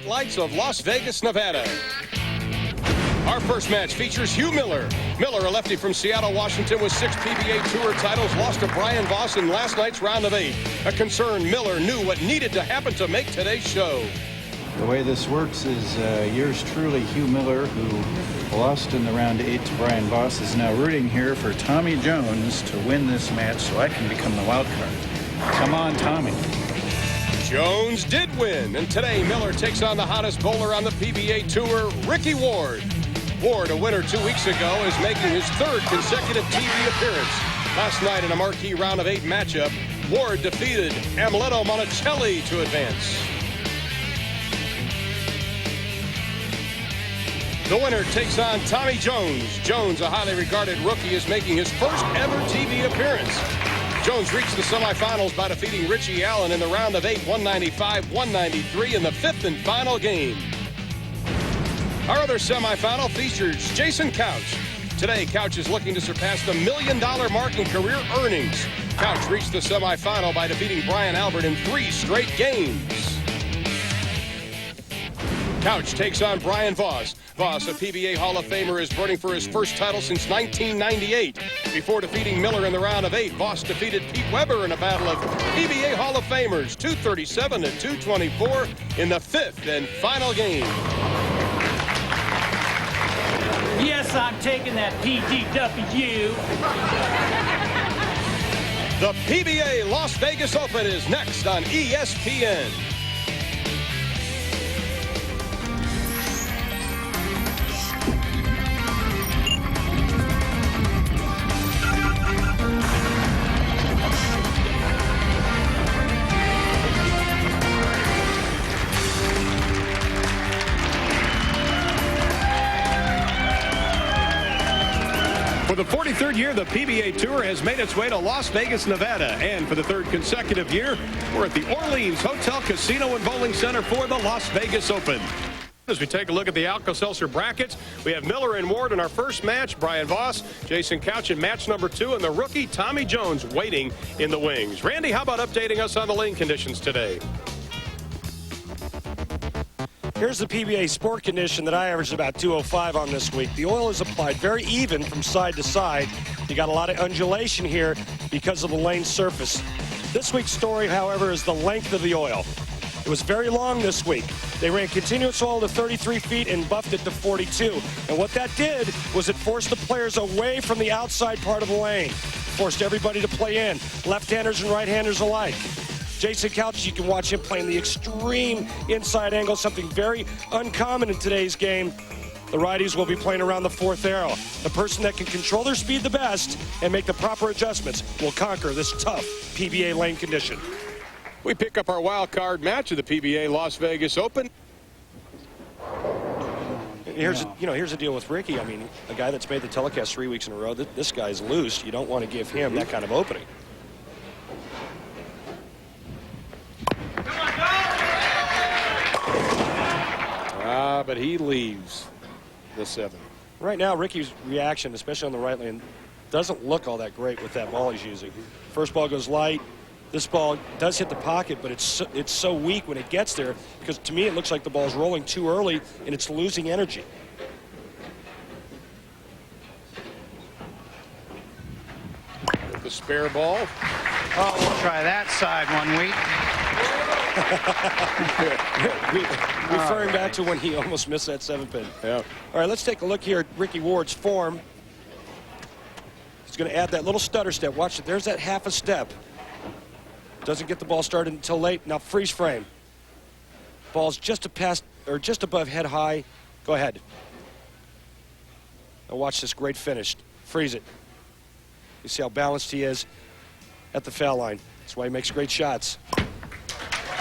Lights of Las Vegas, Nevada. Our first match features Hugh Miller. Miller, a lefty from Seattle, Washington, with 6 PBA Tour titles, lost to Brian Voss in last night's round of 8. A concerned Miller knew what needed to happen to make today's show. The way this works is yours truly, Hugh Miller, who lost in the round 8 to Brian Voss, is now rooting here for Tommy Jones to win this match so I can become the wild card. Come on, Tommy. Jones did win, and today Miller takes on the hottest bowler on the PBA Tour, Ricky Ward. Ward, a winner 2 weeks ago, is making his 3rd consecutive TV appearance. Last night in a marquee round of 8 matchup, Ward defeated Amleto Monticelli to advance. The winner takes on Tommy Jones. Jones, a highly regarded rookie, is making his first ever TV appearance. Jones reached the semifinals by defeating Richie Allen in the round of 8, 195-193 in the 5th and final game. Our other semifinal features Jason Couch. Today, Couch is looking to surpass the $1 million mark in career earnings. Couch reached the semifinal by defeating Brian Albert in 3 straight games. Couch takes on Brian Voss. Voss, a PBA Hall of Famer, is running for his first title since 1998. Before defeating Miller in the round of 8, Voss defeated Pete Weber in a battle of PBA Hall of Famers, 237 to 224 in the 5th and final game. Yes, I'm taking that PGW. The PBA Las Vegas Open is next on ESPN. For the 43rd year, the PBA Tour has made its way to Las Vegas, Nevada. And for the 3rd consecutive year, we're at the Orleans Hotel, Casino, and Bowling Center for the Las Vegas Open. As we take a look at the Alka-Seltzer brackets, we have Miller and Ward in our first match, Brian Voss, Jason Couch in match number 2, and the rookie Tommy Jones waiting in the wings. Randy, how about updating us on the lane conditions today? Here's the PBA sport condition that I averaged about 205 on this week. The oil is applied very even from side to side. You got a lot of undulation here because of the lane surface. This week's story, however, is the length of the oil. It was very long this week. They ran continuous oil to 33 feet and buffed it to 42. And what that did was it forced the players away from the outside part of the lane. Forced everybody to play in, left-handers and right-handers alike. Jason Couch, you can watch him playing the extreme inside angle, something very uncommon in today's game. The righties will be playing around the 4th arrow. The person that can control their speed the best and make the proper adjustments will conquer this tough PBA lane condition. We pick up our wild card match of the PBA Las Vegas Open. Here's the deal with Ricky. I mean, a guy that's made the telecast 3 weeks in a row, this guy's loose. You don't want to give him that kind of opening. But he leaves the 7. Right now, Ricky's reaction, especially on the right lane, doesn't look all that great with that ball he's using. First ball goes light. This ball does hit the pocket, but it's so weak when it gets there because to me it looks like the ball's rolling too early and it's losing energy. The spare ball. Oh, we'll try that side 1 week. Referring back to when he almost missed that 7-pin. Yeah. All right, let's take a look here at Ricky Ward's form. He's going to add that little stutter step. Watch it. There's that half a step. Doesn't get the ball started until late. Now freeze frame. Ball's just above head high. Go ahead. Now watch this great finish. Freeze it. You see how balanced he is at the foul line. That's why he makes great shots.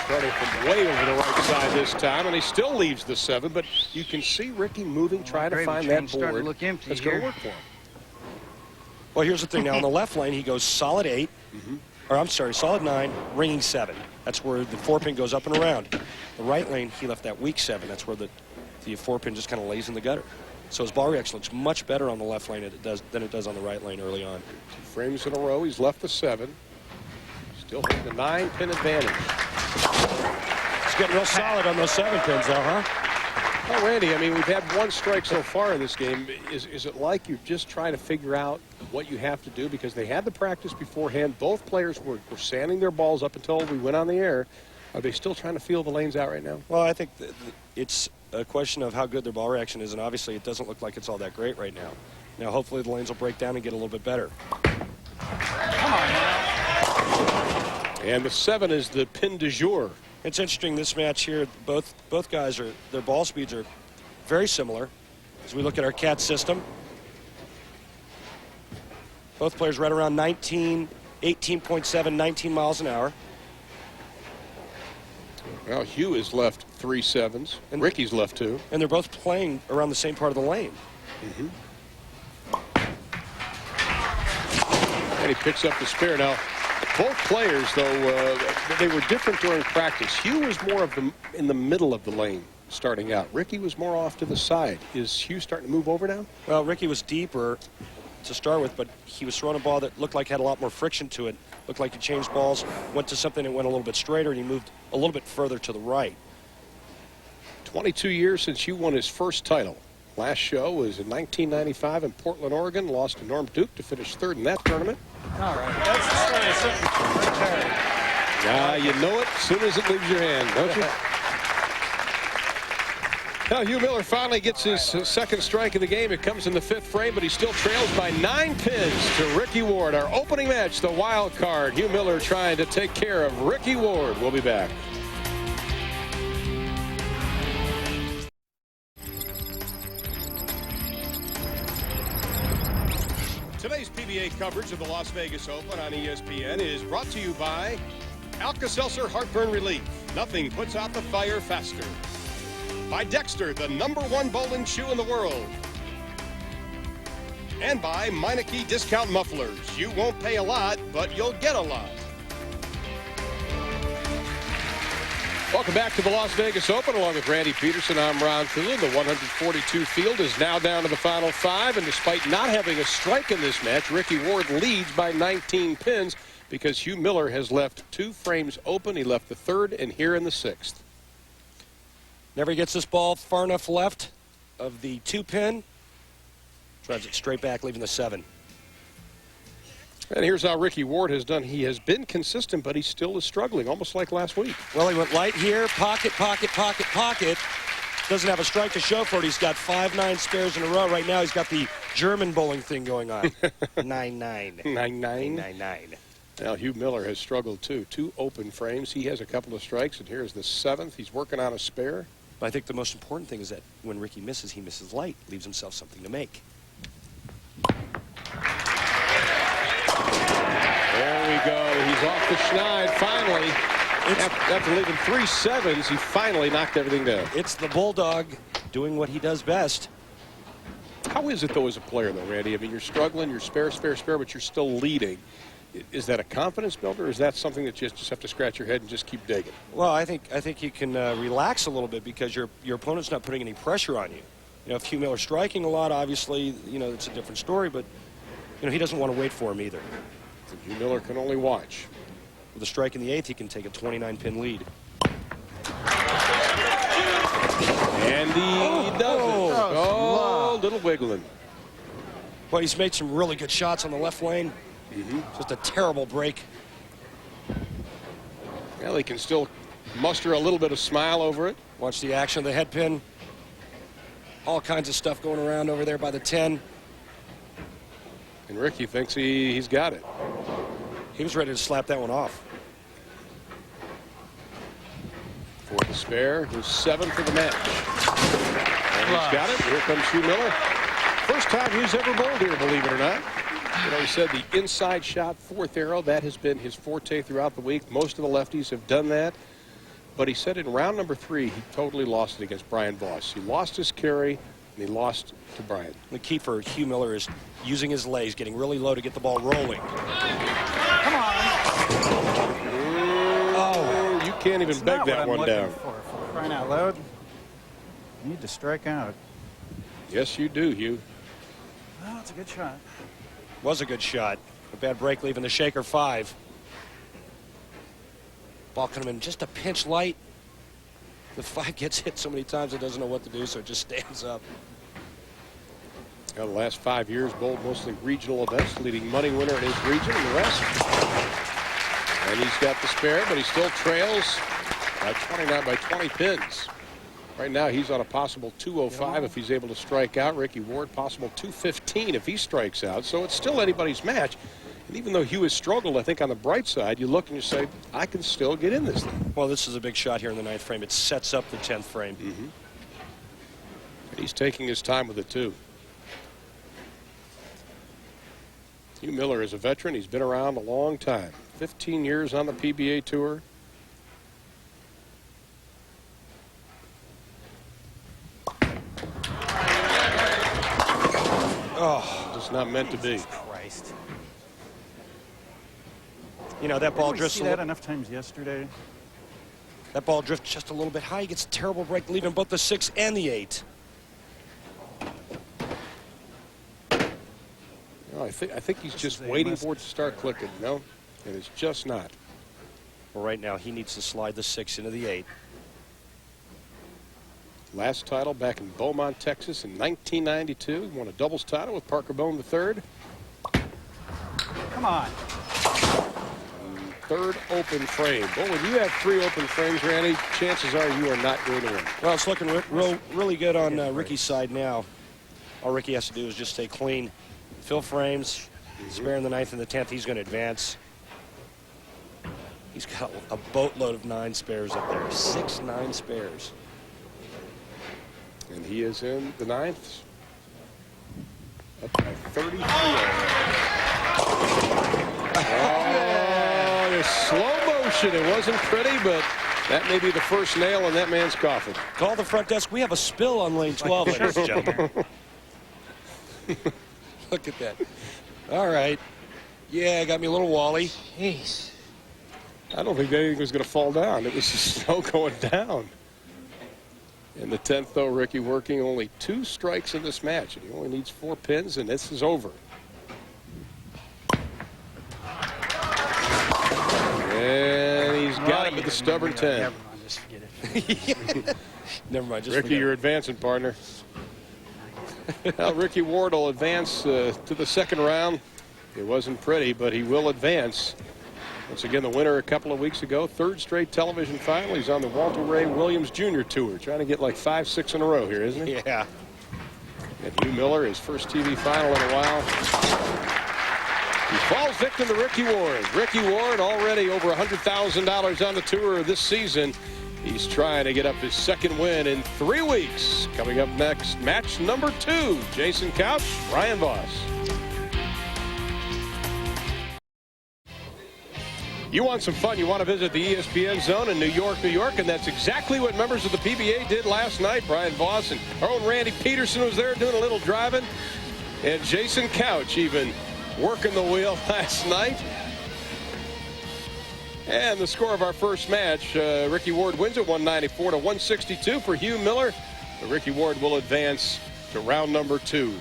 Starting from way over the right side this time, and he still leaves the 7, but you can see Ricky moving, trying to find that board. To look empty that's going to work for him. Well, here's the thing. Now, on the left lane, he goes solid 8. Or, I'm sorry, solid 9, ringing 7. That's where the 4-pin goes up and around. The right lane, he left that weak 7. That's where the 4-pin just kind of lays in the gutter. So his ball reaction looks much better on the left lane than it does on the right lane early on. 2 frames in a row. He's left the 7. Still holding the 9-pin advantage. getting real solid on those 7 pins, though, huh? Well, Randy, I mean, we've had 1 strike so far in this game. Is it like you're just trying to figure out what you have to do? Because they had the practice beforehand. Both players were sanding their balls up until we went on the air. Are they still trying to feel the lanes out right now? Well, I think it's a question of how good their ball reaction is, and obviously it doesn't look like it's all that great right now. Now, hopefully the lanes will break down and get a little bit better. Come on now. And the 7 is the pin du jour. It's interesting, this match here, both guys, their ball speeds are very similar as we look at our CAT system. Both players right around 18.7, 19 miles an hour. Well, Hugh has left 3 7s, and Ricky's left 2. And they're both playing around the same part of the lane. And he picks up the spare. Now, both players, though, they were different during practice. Hugh was more of in the middle of the lane starting out. Ricky was more off to the side. Is Hugh starting to move over now? Well, Ricky was deeper to start with, but he was throwing a ball that looked like had a lot more friction to it. Looked like he changed balls, went to something that went a little bit straighter, and he moved a little bit further to the right. 22 years since Hugh won his first title. Last show was in 1995 in Portland, Oregon. Lost to Norm Duke to finish 3rd in that tournament. All right, that's the start of something right there. You know it as soon as it leaves your hand, don't you? Now, Hugh Miller finally gets his 2nd strike of the game. It comes in the 5th frame, but he still trails by 9 pins to Ricky Ward. Our opening match, the wild card. Hugh Miller trying to take care of Ricky Ward. We'll be back. Today's PBA coverage of the Las Vegas Open on ESPN is brought to you by Alka-Seltzer Heartburn Relief. Nothing puts out the fire faster. By Dexter, the #1 bowling shoe in the world. And by Meineke Discount Mufflers. You won't pay a lot, but you'll get a lot. Welcome back to the Las Vegas Open. Along with Randy Peterson, I'm Ron Thulin. The 142 field is now down to the final 5. And despite not having a strike in this match, Ricky Ward leads by 19 pins because Hugh Miller has left 2 frames open. He left the 3rd and here in the 6th. Never gets this ball far enough left of the 2 pin. Drives it straight back, leaving the 7. And here's how Ricky Ward has done. He has been consistent, but he still is struggling, almost like last week. Well, he went light here, pocket, pocket, pocket, pocket. Doesn't have a strike to show for it. He's got 5-9 spares in a row. Right now, he's got the German bowling thing going on. 9-9. 9-9. 9-9. Now, Hugh Miller has struggled, too. 2 open frames. He has a couple of strikes, and here's the 7th. He's working on a spare. But I think the most important thing is that when Ricky misses, he misses light. Leaves himself something to make. There we go. He's off the schneid, finally. After leaving 3 7s, he finally knocked everything down. It's the Bulldog doing what he does best. How is it, though, as a player, though, Randy? I mean, you're struggling, you're spare, but you're still leading. Is that a confidence builder, or is that something that you just have to scratch your head and just keep digging? Well, I think you can relax a little bit because your opponent's not putting any pressure on you. You know, if Hugh Miller's striking a lot, obviously, you know, it's a different story, but, you know, he doesn't want to wait for him either. Hugh Miller can only watch. With a strike in the 8th, he can take a 29-pin lead. And he does it. Oh, little wiggling. Well, he's made some really good shots on the left lane. Just a terrible break. Well, he can still muster a little bit of smile over it. Watch the action of the head pin. All kinds of stuff going around over there by the 10. And Ricky thinks he's got it. He was ready to slap that one off. For the spare, his 7th for the match. And he's got it. Here comes Hugh Miller. First time he's ever bowled here, believe it or not. You know, he said the inside shot, 4th arrow, that has been his forte throughout the week. Most of the lefties have done that. But he said in round number 3, he totally lost it against Brian Voss. He lost his carry, and he lost to Brian. The key for Hugh Miller is using his legs, getting really low to get the ball rolling. Come on. Oh, you can't even beg that one down. For crying out loud. You need to strike out. Yes, you do, Hugh. Well, it's a good shot. Was a good shot. A bad break leaving the shaker 5. Ball coming in just a pinch light. The 5 gets hit so many times it doesn't know what to do, so it just stands up. The last 5 years, bowled mostly regional events, leading money winner in his region and the rest. And he's got the spare, but he still trails by 29 by 20 pins. Right now, he's on a possible 205 if he's able to strike out. Ricky Ward, possible 215 if he strikes out. So it's still anybody's match. And even though Hugh has struggled, I think on the bright side, you look and you say, I can still get in this thing. Well, this is a big shot here in the 9th frame. It sets up the 10th frame. And he's taking his time with it, too. Hugh Miller is a veteran. He's been around a long time. 15 years on the PBA Tour. Oh, just not meant to be. Christ. You know, that ball drifts See that enough times yesterday? That ball drifts just a little bit high. He gets a terrible break, leaving both the 6 and the 8. No, I think he's just waiting for it to start clicking, you know? And it's just not. Well, right now, he needs to slide the 6 into the 8. Last title back in Beaumont, Texas in 1992. Won a doubles title with Parker Bone III. Come on. Third open frame. Well, when you have 3 open frames, Randy, chances are you are not going to win. Well, it's looking really good on Ricky's side now. All Ricky has to do is just stay clean. Fill frames, spare in the 9th and the 10th. He's going to advance. He's got a boatload of 9 spares up there. 6 9 spares. And he is in the 9th. Up by 33. Oh, there's slow motion. It wasn't pretty, but that may be the first nail in that man's coffin. Call the front desk. We have a spill on lane 12, ladies and gentlemen. Look at that. All right. Yeah, got me a little wally. Jeez. I don't think anything was going to fall down. It was just snow going down. In the 10th, though, Ricky working only 2 strikes in this match. And he only needs 4 pins, and this is over. And he's got it with the stubborn 10. Never mind, just forget it. Never mind. Just Ricky, forget you're it. advancing, partner. Now, Ricky Ward will advance to the 2nd round. It wasn't pretty, but he will advance. Once again, the winner a couple of weeks ago, 3rd straight television final. He's on the Walter Ray Williams Jr. Tour, trying to get like 5, 6 in a row here, isn't he? Yeah. And Hugh Miller, his first TV final in a while. He falls victim to Ricky Ward. Ricky Ward already over $100,000 on the tour this season. He's trying to get up his 2nd win in 3 weeks. Coming up next, match number 2. Jason Couch, Brian Voss. You want some fun, you want to visit the ESPN Zone in New York, New York, and that's exactly what members of the PBA did last night. Brian Voss and our own Randy Peterson was there doing a little driving, and Jason Couch even working the wheel last night. And the score of our first match, Ricky Ward wins it 194 to 162 for Hugh Miller. But Ricky Ward will advance to round number 2.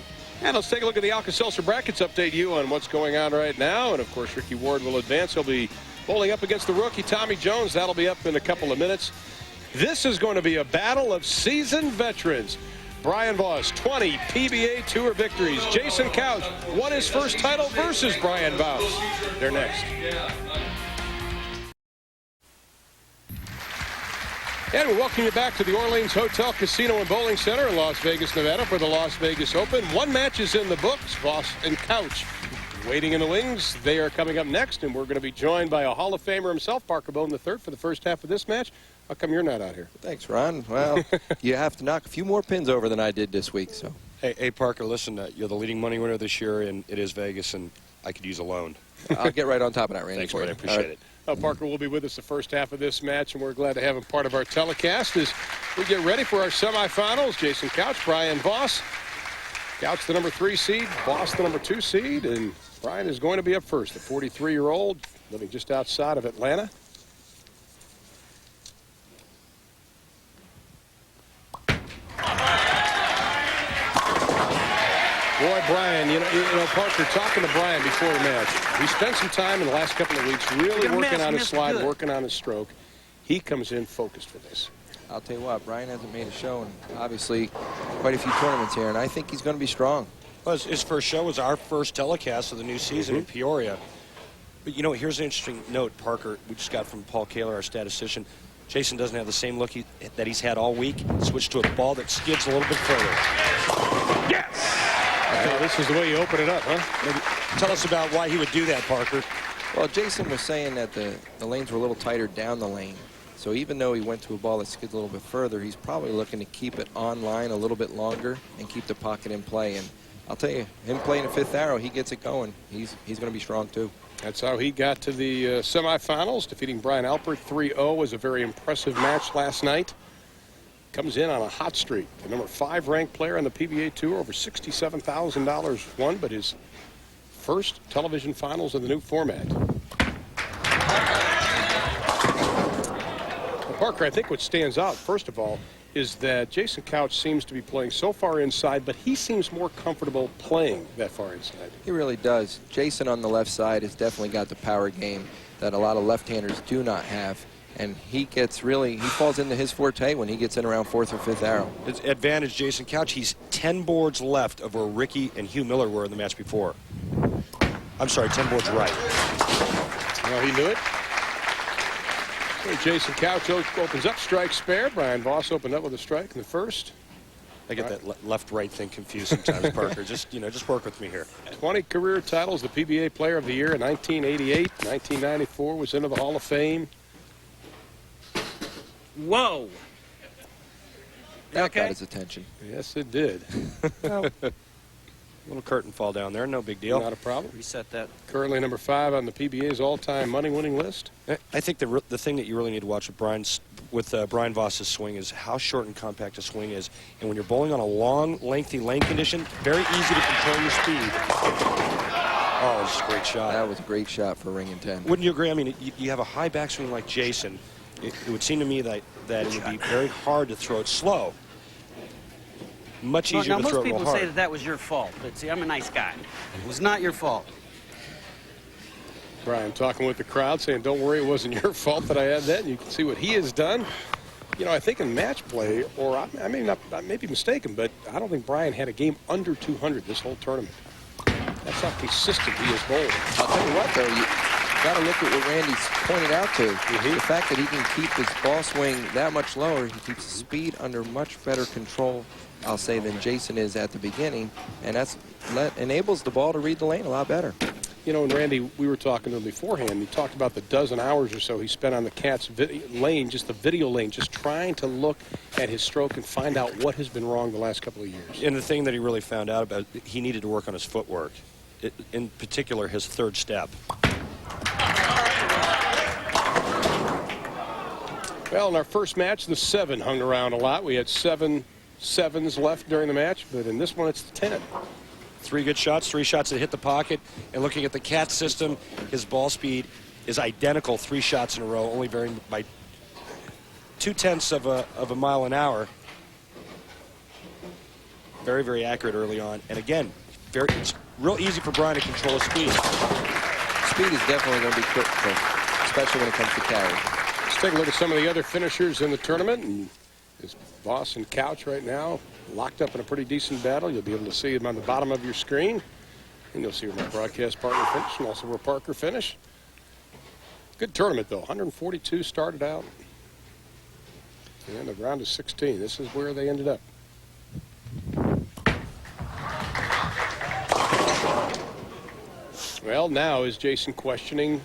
And let's take a look at the Alka-Seltzer brackets, update you on what's going on right now. And of course, Ricky Ward will advance. He'll be bowling up against the rookie Tommy Jones. That'll be up in a couple of minutes. This is going to be a battle of seasoned veterans. Brian Voss, 20 PBA Tour victories. Jason Couch won his first title versus Brian Voss. They're next. And we welcome you back to the Orleans Hotel, Casino, and Bowling Center in Las Vegas, Nevada for the Las Vegas Open. 1 match is in the books. Voss and Couch waiting in the wings. They are coming up next, and we're going to be joined by a Hall of Famer himself, Parker Bone III, for the first half of this match. How come you're not out here? Thanks, Ron. Well, you have to knock a few more pins over than I did this week. So. Hey, Parker, listen, you're the leading money winner this year, and it is Vegas, and I could use a loan. I'll get right on top of that, Randy. Thanks, for man. I you. appreciate it. Parker will be with us the first half of this match, and we're glad to have him part of our telecast as we get ready for our semifinals. Jason Couch, Brian Voss. Couch, the number 3 seed, Voss, the number 2 seed, and Brian is going to be up first, the 43-year-old living just outside of Atlanta. Boy, Brian, you know, Parker, talking to Brian before the match, he spent some time in the last couple of weeks really working on his slide, working on his stroke. He comes in focused for this. I'll tell you what, Brian hasn't made a show in obviously quite a few tournaments here, and I think he's going to be strong. Well, his first show was our first telecast of the new season in Peoria. But, you know, here's an interesting note, Parker, we just got from Paul Kaler, our statistician. Jason doesn't have the same look that he's had all week. Switched to a ball that skids a little bit further. Yes! Okay, this is the way you open it up, huh? Maybe tell us about why he would do that, Parker. Well, Jason was saying that the lanes were a little tighter down the lane. So even though he went to a ball that skids a little bit further, he's probably looking to keep it on line a little bit longer and keep the pocket in play. And I'll tell you, him playing a fifth arrow, he gets it going. He's going to be strong, too. That's how he got to the semifinals, defeating Brian Alpert 3-0. Was a very impressive match last night. Comes in on a hot streak. The number 5 ranked player on the PBA Tour, over $67,000 won, but his first television finals of the new format. Well, Parker, I think what stands out, first of all, is that Jason Couch seems to be playing so far inside, but he seems more comfortable playing that far inside. He really does. Jason on the left side has definitely got the power game that a lot of left-handers do not have. And he falls into his forte when he gets in around 4th or 5th arrow. His advantage, Jason Couch, he's 10 boards left of where Ricky and Hugh Miller were in the match before. I'm sorry, 10 boards right. Well, he knew it. Jason Couch opens up, strike spare. Brian Voss opened up with a strike in the first. I get that left-right thing confused sometimes, Parker. Just work with me here. 20 career titles, the PBA Player of the Year in 1988. 1994 was into the Hall of Fame. Whoa. That okay? got his attention. Yes, it did. Little curtain fall down there, no big deal. Not a problem. Reset that. Currently number 5 on the PBA's all-time money-winning list. I think the thing that you really need to watch with Brian Voss's swing is how short and compact a swing is. And when you're bowling on a long, lengthy lane condition, very easy to control your speed. Oh, it's a great shot. That was a great shot for ring and 10. Wouldn't you agree? I mean, you have a high backswing like Jason. It would seem to me that it would be very hard to throw it slow. Much easier to throw it real hard. Now, most people say that was your fault, but see, I'm a nice guy. It was not your fault. Brian talking with the crowd, saying, don't worry, it wasn't your fault that I had that. And you can see what he has done. You know, I think in match play, or I may be mistaken, but I don't think Brian had a game under 200 this whole tournament. That's how consistent he is bowling. I'll tell you what, though, you got to look at what Randy's pointed out to. The fact that he can keep his ball swing that much lower, he keeps his speed under much better control, I'll say, than Jason is at the beginning, and that enables the ball to read the lane a lot better. You know, and Randy, we were talking to him beforehand. He talked about the dozen hours or so he spent on the Cat's lane, just the video lane, just trying to look at his stroke and find out what has been wrong the last couple of years. And the thing that he really found out about, he needed to work on his footwork, in particular his third step. Well, in our first match, the 7 hung around a lot. We had 7 sevens left during the match, but in this one, it's the 10. 3 good shots, 3 shots that hit the pocket. And looking at the Cat system, his ball speed is identical 3 shots in a row, only varying by 0.2 of a mile an hour. Very, very accurate early on. And again, it's real easy for Brian to control his speed. Speed is definitely going to be critical, especially when it comes to carry. Let's take a look at some of the other finishers in the tournament. And it's Voss and Couch right now, locked up in a pretty decent battle. You'll be able to see them on the bottom of your screen. And you'll see where my broadcast partner finished and also where Parker finished. Good tournament, though. 142 started out. And the round of 16. This is where they ended up. Well, now is Jason questioning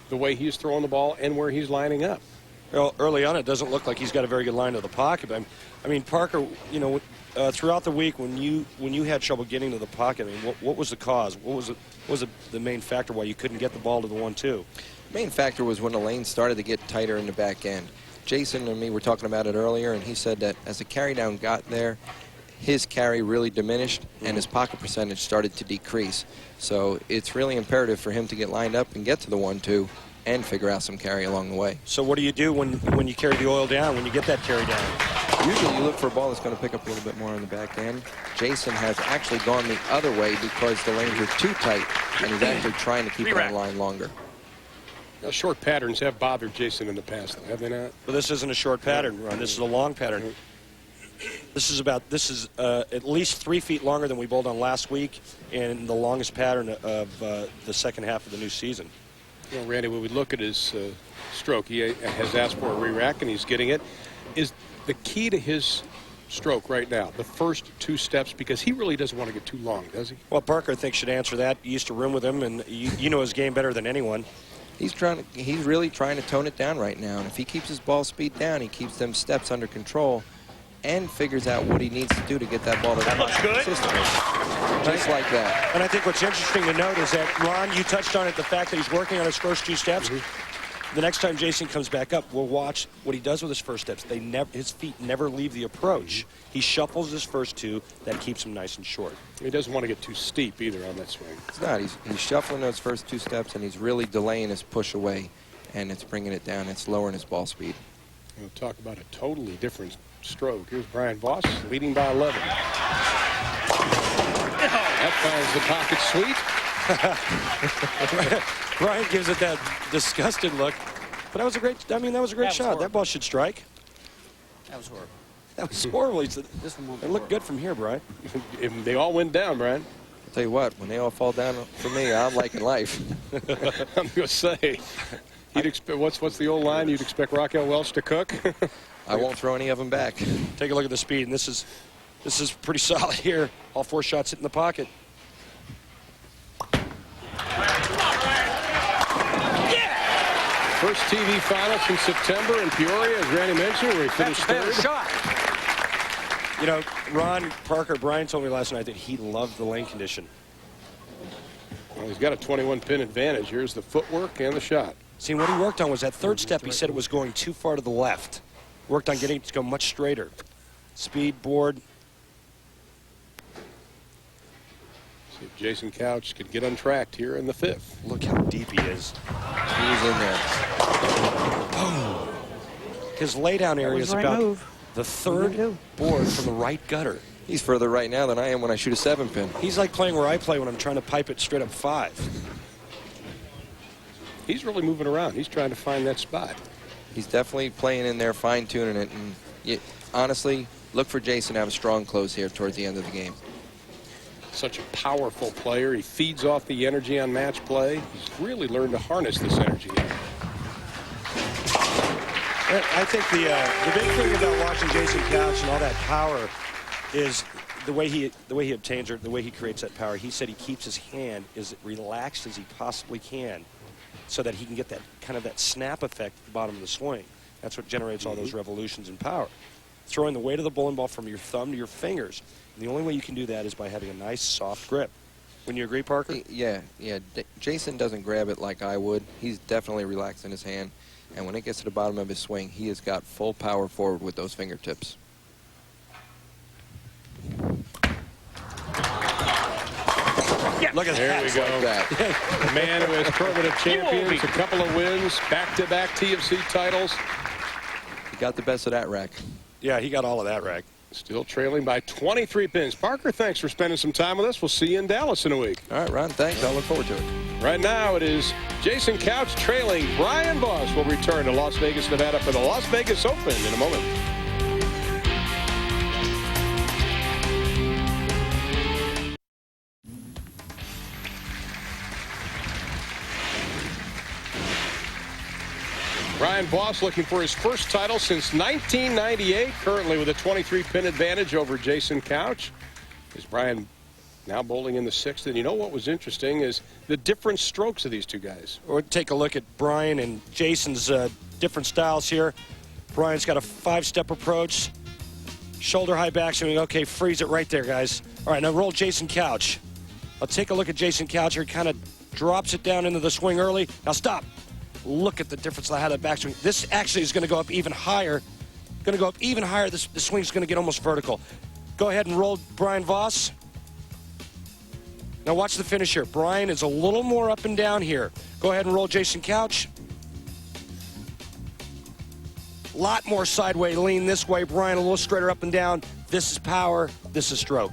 the way he's throwing the ball and where he's lining up. Well, early on, it doesn't look like he's got a very good line to the pocket. But I mean, Parker, you know, throughout the week when you had trouble getting to the pocket, I mean, what was the cause? What was the main factor why you couldn't get the ball to the 1-2? Main factor was when the lane started to get tighter in the back end. Jason and me were talking about it earlier, and he said that as the carry down got there, his carry really diminished and his pocket percentage started to decrease. So it's really imperative for him to get lined up and get to the 1-2 and figure out some carry along the way. So what do you do when you carry the oil down, when you get that carry down? Usually you look for a ball that's going to pick up a little bit more on the back end. Jason has actually gone the other way because the lanes are too tight, and he's actually trying to keep it on line longer. Short patterns have bothered Jason in the past, though, have they not? But this isn't a short pattern, Ron. This is a long pattern. This is at least 3 feet longer than we bowled on last week, and the longest pattern of the second half of the new season. You know, Randy, when we look at his stroke, he has asked for a re-rack, and he's getting it. Is the key to his stroke right now the first 2 steps? Because he really doesn't want to get too long, does he? Well, Parker, I think, should answer that. You used to room with him, and you know his game better than anyone. He's really trying to tone it down right now, and if he keeps his ball speed down, he keeps them steps under control and figures out what he needs to do to get that ball to the consistently. Just like that. And I think what's interesting to note is that, Ron, you touched on it, the fact that he's working on his first 2 steps. The next time Jason comes back up, we'll watch what he does with his first steps. His feet never leave the approach. He shuffles his first 2. That keeps him nice and short. He doesn't want to get too steep either on that swing. It's not. He's shuffling those first 2 steps, and he's really delaying his push away, and it's bringing it down. It's lowering his ball speed. We'll talk about a totally different stroke. Here's Brian Voss leading by 11. That finds the pocket sweet. Brian gives it that disgusted look. But that was a great, that was a great shot. That ball should strike. That was horrible. That was horrible. He said, This one won't it looked good from here, Brian. They all went down, Brian. I'll tell you what, when they all fall down for me, I'm liking life. I'm going to say, what's the old line? You'd expect Raquel Welch to cook? I won't throw any of them back. Take a look at the speed, and this is pretty solid here. All 4 shots hit in the pocket. First TV final since September in Peoria, as Randy mentioned, where he finished third. Shot. You know, Ron, Parker, Brian told me last night that he loved the lane condition. Well, he's got a 21-pin advantage. Here's the footwork and the shot. See, what he worked on was that third step. He said it was going too far to the left. Worked on getting it to go much straighter. Speed, board. See if Jason Couch could get untracked here in the 5th. Look how deep he is. He's in there. Boom. His laydown area is about the 3rd board from the right gutter. He's further right now than I am when I shoot a 7-pin. He's like playing where I play when I'm trying to pipe it straight up 5. He's really moving around. He's trying to find that spot. He's definitely playing in there, fine-tuning it. And honestly, look for Jason to have a strong close here towards the end of the game. Such a powerful player. He feeds off the energy on match play. He's really learned to harness this energy. I think the big thing about watching Jason Couch and all that power is the way he obtains or the way he creates that power. He said he keeps his hand as relaxed as he possibly can, so that he can get that kind of that snap effect at the bottom of the swing. That's what generates all those revolutions in power. Throwing the weight of the bowling ball from your thumb to your fingers. And the only way you can do that is by having a nice, soft grip. Wouldn't you agree, Parker? Yeah. Jason doesn't grab it like I would. He's definitely relaxing his hand. And when it gets to the bottom of his swing, he has got full power forward with those fingertips. Look at there that. we go. Like that. The man who has tournament champions, a couple of wins, back-to-back TFC titles. He got the best of that rack. Yeah, he got all of that rack. Still trailing by 23 pins. Parker, thanks for spending some time with us. We'll see you in Dallas in a week. All right, Ron, thanks. I look forward to it. Right now it is Jason Couch trailing Brian Voss. Will return to Las Vegas, Nevada for the Las Vegas Open in a moment. Brian Voss looking for his first title since 1998, currently with a 23-pin advantage over Jason Couch. Is Brian now bowling in the 6th? And you know what was interesting is the different strokes of these two guys. We'll take a look at Brian and Jason's different styles here. Brian's got a 5-step approach, shoulder high backswing. Okay, freeze it right there, guys. All right, now roll Jason Couch. I'll take a look at Jason Couch here. Kind of drops it down into the swing early. Now stop. Look at the difference I had that backswing. This actually is going to go up even higher. Going to go up even higher. The swing's going to get almost vertical. Go ahead and roll Brian Voss. Now watch the finish here. Brian is a little more up and down here. Go ahead and roll Jason Couch. A lot more sideway lean this way. Brian a little straighter up and down. This is power. This is stroke.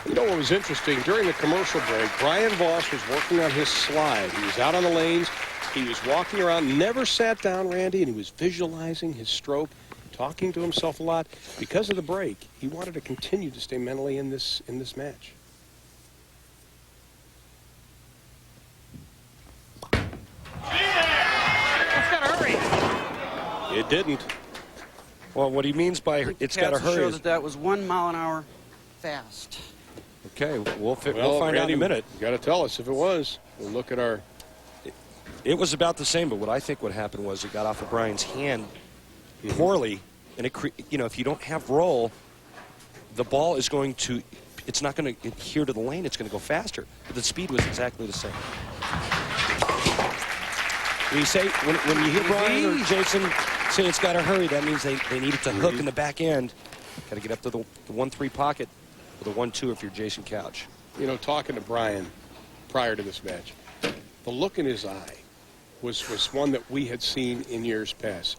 You know what was interesting? During the commercial break, Brian Voss was working on his slide. He was out on the lanes, He was walking around, never sat down, Randy, and he was visualizing his stroke, talking to himself a lot. Because of the break, he wanted to continue to stay mentally in this match. It's got to hurry. It didn't. Well, what he means by it's got to hurry Show is... that was 1 mile an hour fast. Okay, we'll find out in a minute. You got to tell us if it was. We'll look at our... It was about the same, but what I think what happened was it got off of Brian's hand poorly, and if you don't have roll, the ball is going to, it's not going to adhere to the lane, it's going to go faster. But the speed was exactly the same. When you say, when you hear Brian or Jason say it's got to hurry, that means they need it to hook in the back end. Got to get up to the 1-3 pocket, or the 1-2 if you're Jason Couch. You know, talking to Brian prior to this match, the look in his eye was one that we had seen in years past.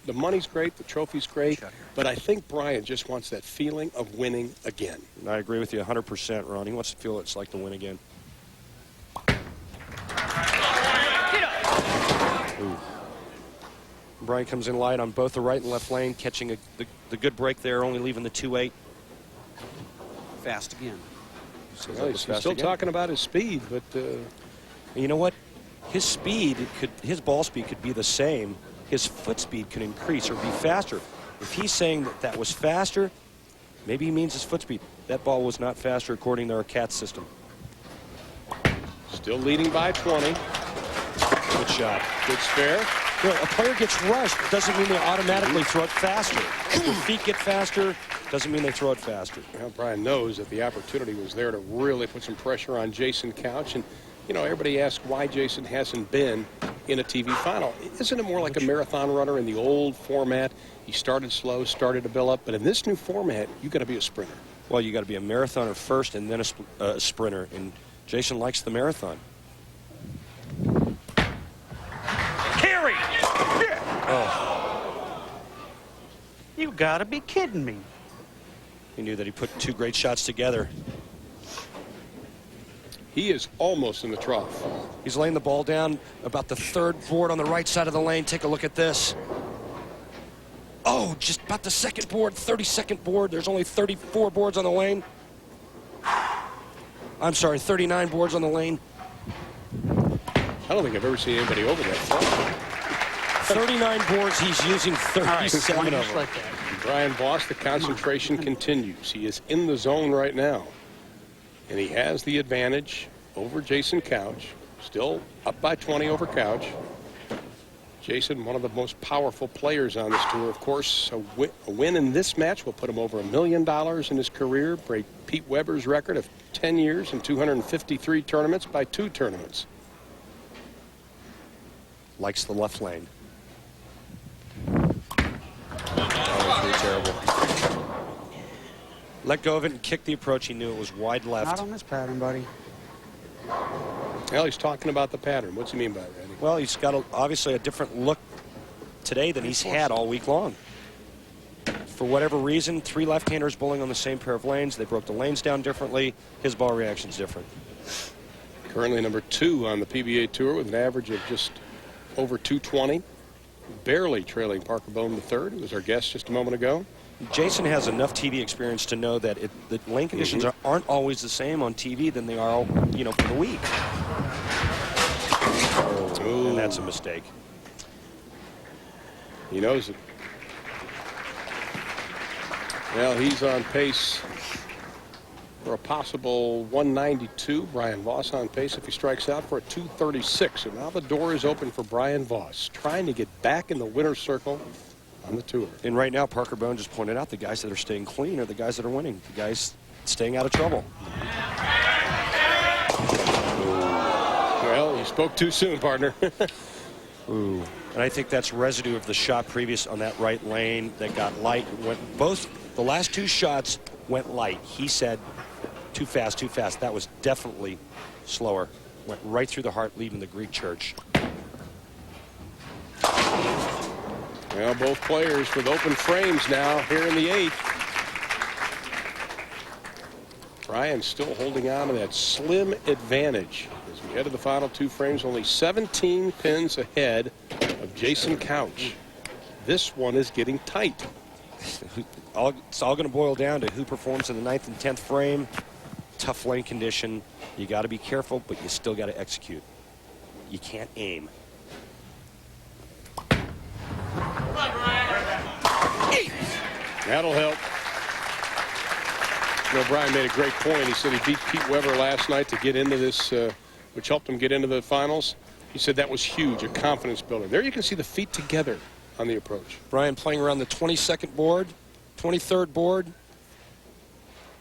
The money's great, the trophy's great, but I think Brian just wants that feeling of winning again. And I agree with you 100%, Ron. He wants to feel what it's like to win again. Ooh. Brian comes in light on both the right and left lane, catching the good break there, only leaving the 2-8. Fast again. Well, he's still talking about his speed, but... you know what? His speed, his ball speed could be the same. His foot speed could increase or be faster. If he's saying that was faster, maybe he means his foot speed. That ball was not faster according to our CAT system. Still leading by 20. Good shot. Good spare. You know, a player gets rushed doesn't mean they automatically throw it faster. If their feet get faster, doesn't mean they throw it faster. Well, Brian knows that the opportunity was there to really put some pressure on Jason Couch. And, you know, everybody asks why Jason hasn't been in a TV final. Isn't it more like a marathon runner in the old format? He started slow, started to build up. But in this new format, you got to be a sprinter. Well, you got to be a marathoner first and then a sprinter. And Jason likes the marathon. Carry! Oh. You got to be kidding me. He knew that he put two great shots together. He is almost in the trough. He's laying the ball down about the third board on the right side of the lane. Take a look at this. Oh, just about the second board, 32nd board. There's only 34 boards on the lane. I'm sorry, 39 boards on the lane. I don't think I've ever seen anybody over that far. 39 boards, he's using 37 of them. Like that. Brian Voss, the concentration continues. He is in the zone right now. And he has the advantage over Jason Couch. Still up by 20 over Couch. Jason, one of the most powerful players on this tour. Of course, a win in this match will put him over $1 million in his career, break Pete Weber's record of 10 years and 253 tournaments by 2 tournaments. Likes the left lane. Oh, it's terrible. Let go of it and kick the approach. He knew it was wide left. Not on this pattern, buddy. Well, he's talking about the pattern. What's he mean by that, Randy? Well, he's got obviously a different look today than he's had all week long. For whatever reason, 3 left-handers bowling on the same pair of lanes. They broke the lanes down differently. His ball reaction's different. Currently number 2 on the PBA Tour with an average of just over 220. Barely trailing Parker Bowman III, who was our guest just a moment ago. Jason has enough TV experience to know that the lane conditions aren't always the same on TV than they are, you know, for the week. Oh, and that's a mistake. He knows it. Well, he's on pace for a possible 192. Brian Voss on pace if he strikes out for a 236. So now the door is open for Brian Voss, trying to get back in the winner's circle on the tour. And right now, Parker Bone just pointed out the guys that are staying clean are the guys that are winning. The guys staying out of trouble. Well, you spoke too soon, partner. Ooh. And I think that's residue of the shot previous on that right lane that got light. The last 2 shots went light. He said too fast, too fast. That was definitely slower. Went right through the heart, leaving the Greek church. Well, both players with open frames now here in the 8th. Brian still holding on to that slim advantage as we head to the final 2 frames, only 17 pins ahead of Jason Couch. This one is getting tight. It's all going to boil down to who performs in the 9th and 10th frame. Tough lane condition. You got to be careful, but you still got to execute. You can't aim. That'll help. You know, Brian made a great point. He said he beat Pete Weber last night to get into this, which helped him get into the finals. He said that was huge, a confidence builder. There you can see the feet together on the approach. Brian playing around the 22nd board, 23rd board.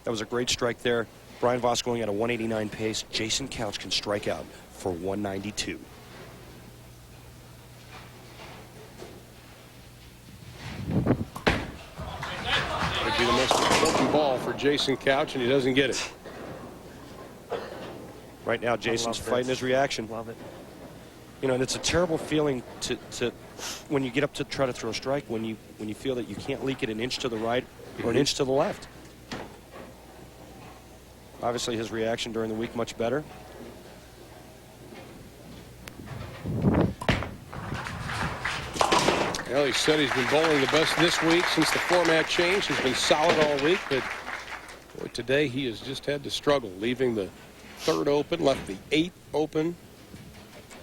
That was a great strike there. Brian Voss going at a 189 pace. Jason Couch can strike out for 192. Would be the most important ball for Jason Couch, and he doesn't get it. Right now, Jason's fighting his reaction. Love it. You know, and it's a terrible feeling to when you get up to try to throw a strike, when you feel that you can't leak it an inch to the right or an inch to the left. Obviously, his reaction during the week much better. Well, he said he's been bowling the best this week since the format changed. He's been solid all week, but boy, today he has just had to struggle, leaving the 3rd open, left the 8th open.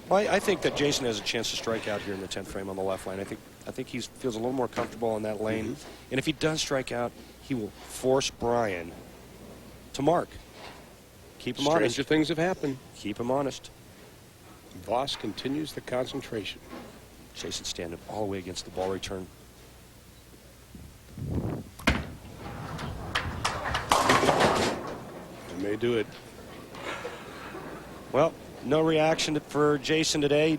Well, I think that Jason has a chance to strike out here in the 10th frame on the left line. I think he feels a little more comfortable in that lane. And if he does strike out, he will force Brian to mark. Keep him honest. Stranger things have happened. Keep him honest. Voss continues the concentration. Jason standing all the way against the ball return. He may do it. Well, no reaction for Jason today.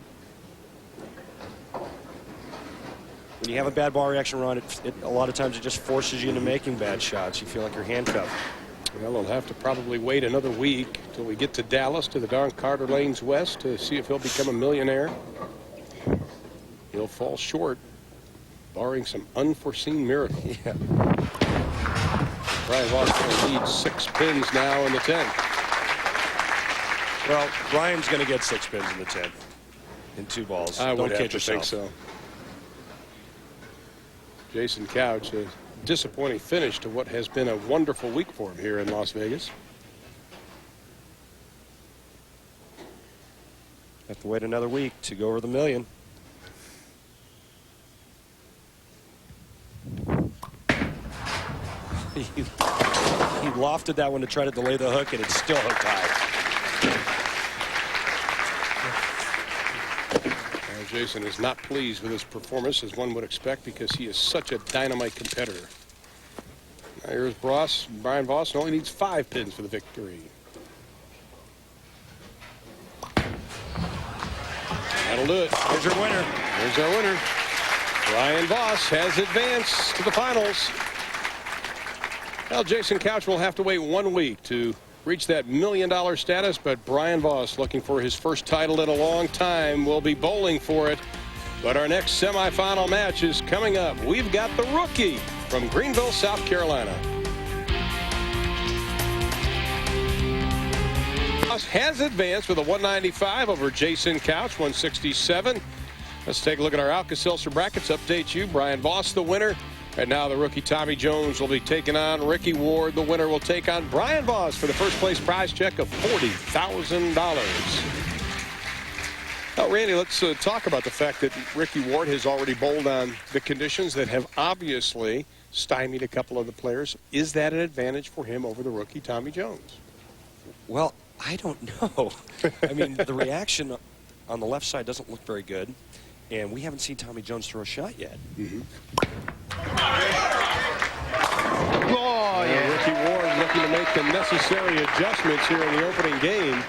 When you have a bad ball reaction run, a lot of times it just forces you into making bad shots. You feel like you're handcuffed. Well, he'll have to probably wait another week till we get to Dallas, to the Don Carter Lanes West, to see if he'll become a millionaire. He'll fall short, barring some unforeseen miracle. Yeah. Brian Voss going to lead 6 pins now in the 10th. Well, Brian's going to get 6 pins in the 10th in 2 balls. I would Don't have kid to yourself. think so. Jason Couch, a disappointing finish to what has been a wonderful week for him here in Las Vegas. Have to wait another week to go over the million. He lofted that one to try to delay the hook, and it's still hooked high. Jason is not pleased with his performance, as one would expect, because he is such a dynamite competitor. Now here's Brian Voss, and only needs 5 pins for the victory. That'll do it. Here's your winner. Here's our winner. Brian Voss has advanced to the finals. Well, Jason Couch will have to wait 1 week to reach that $1 million status, but Brian Voss, looking for his first title in a long time, will be bowling for it. But our next semifinal match is coming up. We've got the rookie from Greenville, South Carolina. Voss has advanced with a 195 over Jason Couch, 167. Let's take a look at our Alka-Seltzer brackets. Update you. Brian Voss, the winner. And now the rookie Tommy Jones will be taking on Ricky Ward. The winner will take on Brian Voss for the first place prize check of $40,000. Now, Randy, let's talk about the fact that Ricky Ward has already bowled on the conditions that have obviously stymied a couple of the players. Is that an advantage for him over the rookie Tommy Jones? Well, I don't know. I mean, the reaction on the left side doesn't look very good, and we haven't seen Tommy Jones throw a shot yet. Oh, yeah. Ricky Ward looking to make the necessary adjustments here in the opening game.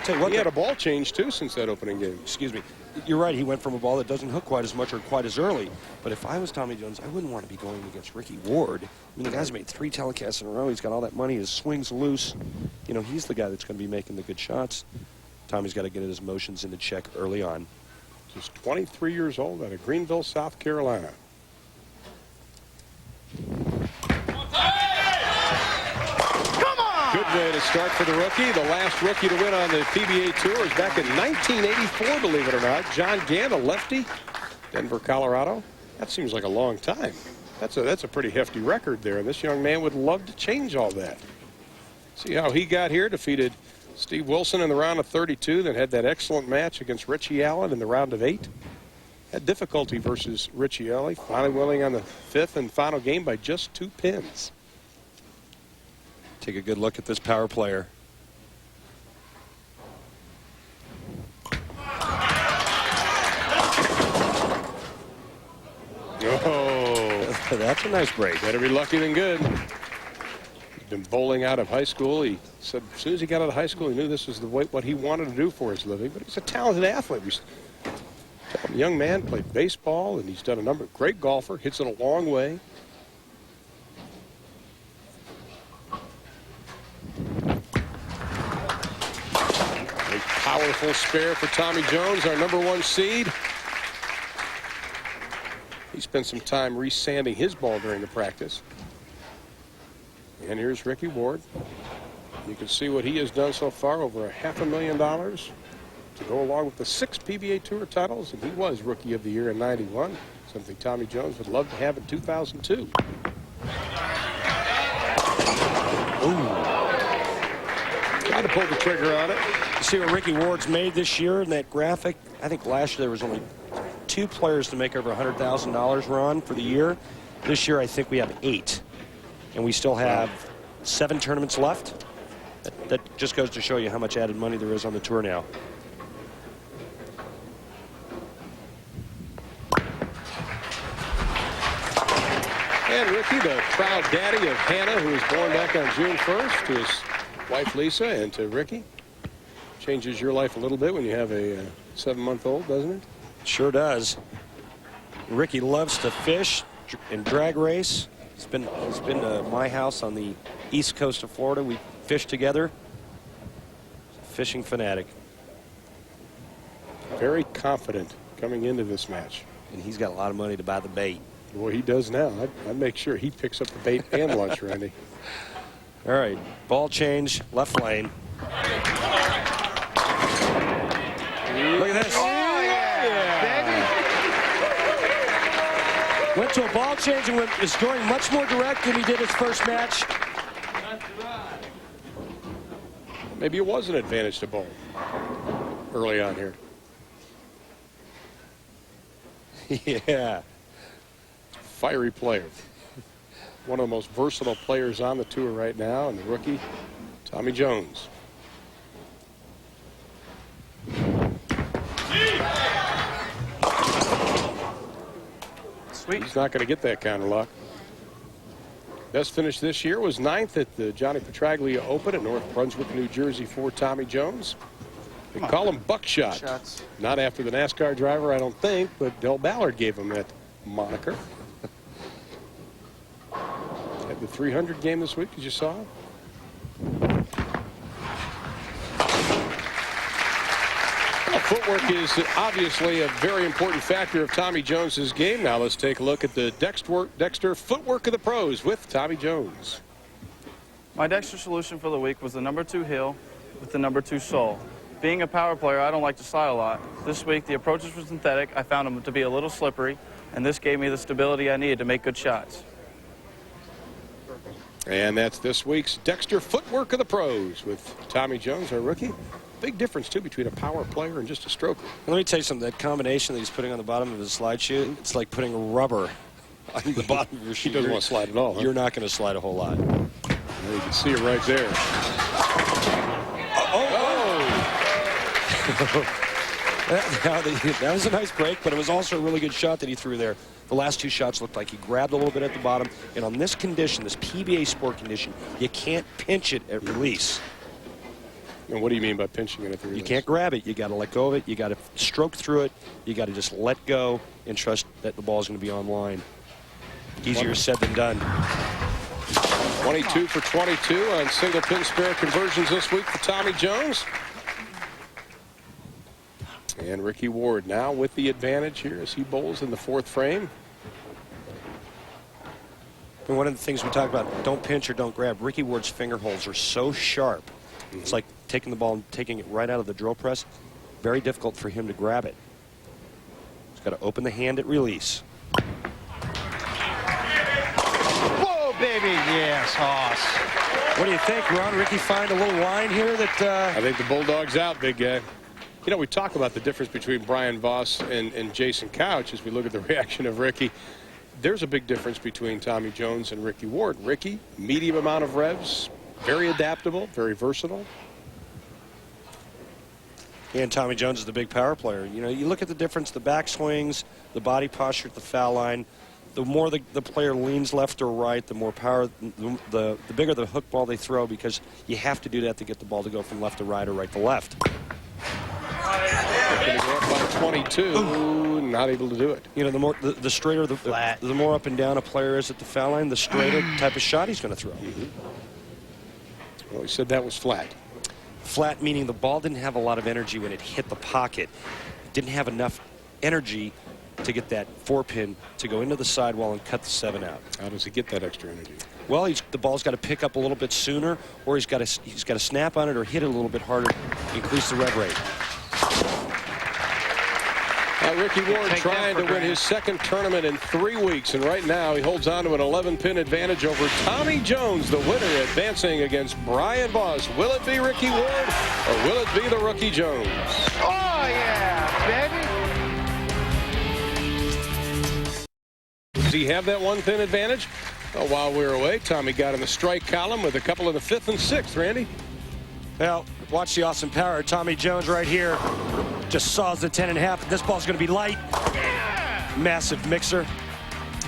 Tell you what, he had a ball change, too, since that opening game. Excuse me. You're right. He went from a ball that doesn't hook quite as much or quite as early. But if I was Tommy Jones, I wouldn't want to be going against Ricky Ward. I mean, the guy's made 3 telecasts in a row. He's got all that money. His swing's loose. You know, he's the guy that's going to be making the good shots. Tommy's got to get his motions into check early on. Just 23 years old out of Greenville, South Carolina. Come on! start for the rookie. The last rookie to win on the PBA Tour is back in 1984, believe it or not. John Gant, a lefty, Denver, Colorado. That seems like a long time. That's a pretty hefty record there, and this young man would love to change all that. See how he got here, defeated Steve Wilson in the round of 32, then had that excellent match against Richie Allen in the round of 8. Had difficulty versus Richie Allen, finally winning on the 5th and final game by just 2 pins. Take a good look at this power player. Oh, that's a nice break. Better be lucky than good. He's been bowling out of high school. He said as soon as he got out of high school, he knew this was what he wanted to do for his living. But he's a talented athlete. A young man, played baseball, and he's done a number of great golfer. Hits it a long way. A powerful spare for Tommy Jones, our #1 seed. He spent some time re-sanding his ball during the practice. And here's Ricky Ward. You can see what he has done so far, over $500,000 to go along with the 6 PBA Tour titles, and he was Rookie of the Year in '91, something Tommy Jones would love to have in 2002. Tried to pull the trigger on it. You see what Ricky Ward's made this year in that graphic? I think last year there was only 2 players to make over $100,000 run for the year. This year I think we have 8. And we still have 7 tournaments left. That just goes to show you how much added money there is on the tour now. And Ricky, the proud daddy of Hannah, who was born back on June 1st, to his wife Lisa, and to Ricky. Changes your life a little bit when you have a 7-month-old, doesn't it? Sure does. Ricky loves to fish and drag race. He's been to my house on the east coast of Florida. We fished together. Fishing fanatic. Very confident coming into this match. And he's got a lot of money to buy the bait. Well, he does now. I'd make sure he picks up the bait and lunch, Randy. All right, ball change, left lane. Look at this. Oh, yeah. Went to a ball change and is going much more direct than he did his first match. Maybe it was an advantage to bowl early on here. Yeah. Fiery player. One of the most versatile players on the tour right now, and the rookie, Tommy Jones. Sweet. He's not going to get that counter lock. Best finish this year was 9th at the Johnny Petraglia Open at North Brunswick, New Jersey for Tommy Jones. They call him Buckshot. Shots. Not after the NASCAR driver, I don't think, but Del Ballard gave him that moniker. Had the 300 game this week, as you saw. Well, footwork is obviously a very important factor of Tommy Jones's game. Now let's take a look at the Dexter footwork of the pros with Tommy Jones. My Dexter solution for the week was the #2 heel with the #2 sole. Being a power player, I don't like to slide a lot. This week, the approaches were synthetic. I found them to be a little slippery, and this gave me the stability I needed to make good shots. And that's this week's Dexter footwork of the pros with Tommy Jones, our rookie. Big difference, too, between a power player and just a stroker. Let me tell you something. That combination that he's putting on the bottom of his slide shoe, it's like putting rubber on the bottom of your shoe. He doesn't want to slide at all. Huh? You're not going to slide a whole lot. Well, you can see it right there. That was a nice break, but it was also a really good shot that he threw there. The last 2 shots looked like he grabbed a little bit at the bottom. And on this condition, this PBA sport condition, you can't pinch it at release. And what do you mean by pinching it at the release? You can't grab it. You got to let go of it. You got to stroke through it. You got to just let go and trust that the ball is going to be on line. Easier said than done. 22 for 22 on single pin spare conversions this week for Tommy Jones. And Ricky Ward now with the advantage here as he bowls in the 4th frame. And one of the things we talk about, don't pinch or don't grab. Ricky Ward's finger holes are so sharp It's like taking the ball and taking it right out of the drill press. Very difficult for him to grab it. He's got to open the hand at release. Whoa, baby! Yes, Hoss. What do you think, Ron? Ricky find a little line here that... I think the Bulldog's out, big guy. You know, we talk about the difference between Brian Voss and Jason Couch as we look at the reaction of Ricky. There's a big difference between Tommy Jones and Ricky Ward. Ricky, medium amount of revs, very adaptable, very versatile. And Tommy Jones is the big power player. You know, you look at the difference, the back swings, the body posture at the foul line. The more the player leans left or right, the more power, the bigger the hook ball they throw, because you have to do that to get the ball to go from left to right or right to left. Going to go up by 22, Ooh. Not able to do it. You know, the straighter, the more up and down a player is at the foul line, the straighter type of shot he's going to throw. Well, he said that was flat. Flat meaning the ball didn't have a lot of energy when it hit the pocket. It didn't have enough energy to get that 4-pin to go into the sidewall and cut the 7 out. How does he get that extra energy? Well, the ball's got to pick up a little bit sooner, or he's got to snap on it or hit it a little bit harder, increase the rev rate. Ricky Ward trying to win his second tournament in 3 weeks, and right now he holds on to an 11-pin advantage over Tommy Jones, the winner, advancing against Brian Voss. Will it be Ricky Ward, or will it be the rookie Jones? Oh, yeah, baby. Does he have that 1-pin advantage? Well, while we were away, Tommy got in the strike column with a couple in the 5th and 6th, Randy. Well, watch the awesome power. Tommy Jones right here just saws the 10.5. This ball's going to be light. Massive mixer.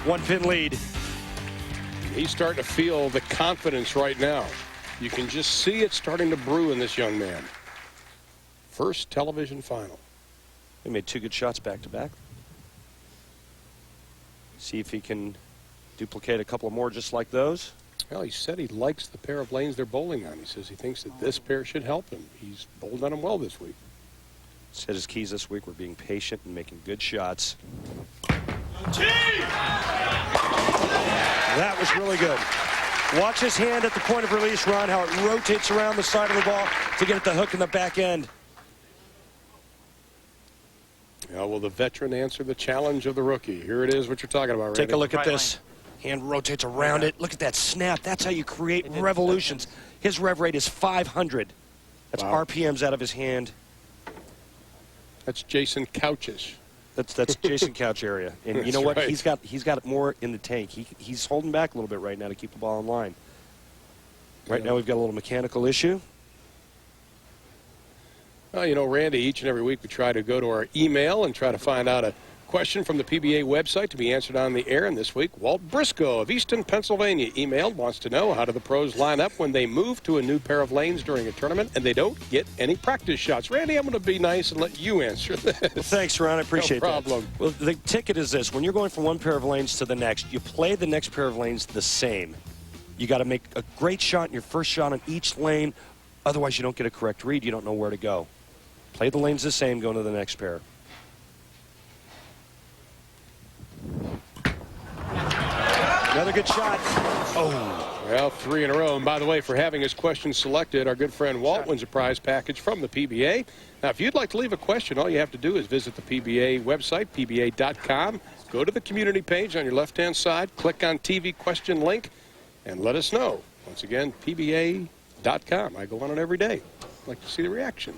1-pin lead. He's starting to feel the confidence right now. You can just see it starting to brew in this young man. First television final. He made 2 good shots back-to-back. See if he can duplicate a couple more just like those. Well, he said he likes the pair of lanes they're bowling on. He says he thinks that this pair should help him. He's bowled on them well this week. Said his keys this week were being patient and making good shots. That was really good. Watch his hand at the point of release, Ron, how it rotates around the side of the ball to get at the hook in the back end. Yeah, will the veteran answer the challenge of the rookie? Here it is, what you're talking about, Randy. Take a look at this. Hand rotates around it. Look at that snap. That's how you create revolutions. His rev rate is 500. That's RPMs out of his hand. That's Jason Couch's. That's Jason Couch area. And you know what? Right. He's got more in the tank. He's holding back a little bit right now to keep the ball in line. Right now we've got a little mechanical issue. Well, you know, Randy, each and every week we try to go to our email and try to find out a question from the PBA website to be answered on the air. And this week, Walt Briscoe of Easton, Pennsylvania, emailed, wants to know, how do the pros line up when they move to a new pair of lanes during a tournament and they don't get any practice shots? Randy, I'm going to be nice and let you answer this. Well, thanks, Ron. I appreciate that. No problem. Well, the ticket is this. When you're going from one pair of lanes to the next, you play the next pair of lanes the same. You got to make a great shot in your first shot on each lane. Otherwise, you don't get a correct read. You don't know where to go. Play the lanes the same, go to the next pair. Another good shot. Oh. Well, 3 in a row. And by the way, for having his question selected, our good friend Walt wins a prize package from the PBA. Now, if you'd like to leave a question, all you have to do is visit the PBA website, pba.com. Go to the community page on your left-hand side, click on TV question link, and let us know. Once again, pba.com. I go on it every day. I'd like to see the reaction.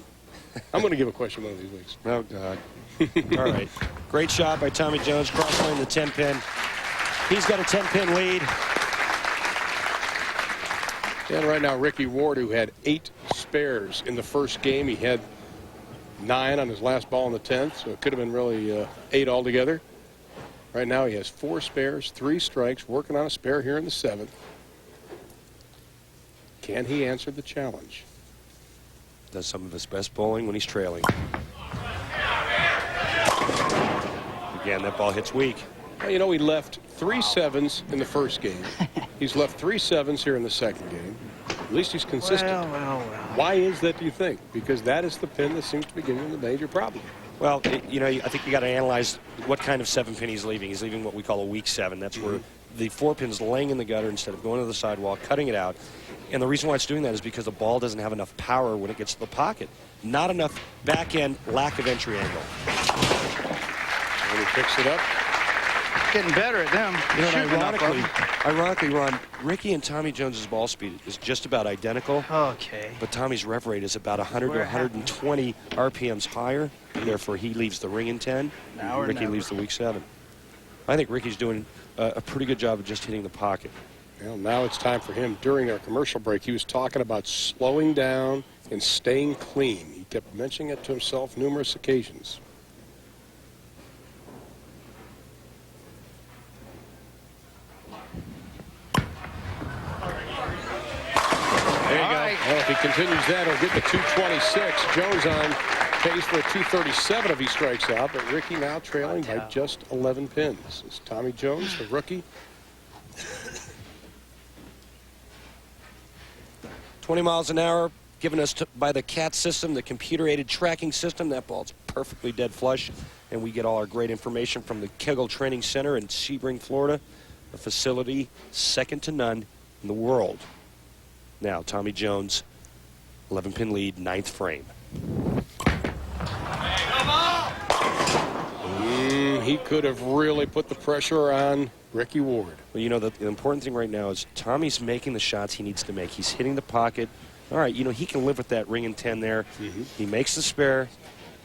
I'm going to give a question one of these weeks. Oh, God. All right. Great shot by Tommy Jones, cross lane the 10-pin. He's got a 10-pin lead. And right now, Ricky Ward, who had 8 spares in the first game, he had 9 on his last ball in the 10th, so it could have been really 8 altogether. Right now, he has 4 spares, 3 strikes, working on a spare here in the 7th. Can he answer the challenge? Does some of his best bowling when he's trailing. Again, that ball hits weak. Well, you know, he left 3 7s in the first game. He's left 3 7s here in the second game. At least he's consistent. Well. Why is that, do you think? Because that is the pin that seems to be giving him the major problem. Well, you know, I think you got to analyze what kind of 7-pin he's leaving. He's leaving what we call a weak 7. That's where the 4-pin's laying in the gutter instead of going to the sidewall, cutting it out. And the reason why it's doing that is because the ball doesn't have enough power when it gets to the pocket. Not enough back end, lack of entry angle. And he picks it up. Getting better at them. You know, Shooting enough of them. ironically, Ron, Ricky and Tommy Jones's ball speed is just about identical. Okay. But Tommy's rev rate is about 100 to 120 RPMs higher. Therefore, he leaves the ring in 10. Now or Ricky never. leaves the week 7. I think Ricky's doing a pretty good job of just hitting the pocket. Well, now it's time for him. During our commercial break, he was talking about slowing down and staying clean. He kept mentioning it to himself numerous occasions. There you go. Well, if he continues that, he'll get to 226. Jones on pace for a 237 if he strikes out, but Ricky now trailing by just 11 pins. It's Tommy Jones, the rookie. 20 miles an hour given us by the CAT system, the computer-aided tracking system. That ball's perfectly dead flush, and we get all our great information from the Kegel Training Center in Sebring, Florida, a facility second to none in the world. Now, Tommy Jones, 11-pin lead, 9th frame. He could have really put the pressure on Ricky Ward. Well, you know, the important thing right now is Tommy's making the shots he needs to make. He's hitting the pocket. All right, you know, he can live with that ring in 10 there. He makes the spare.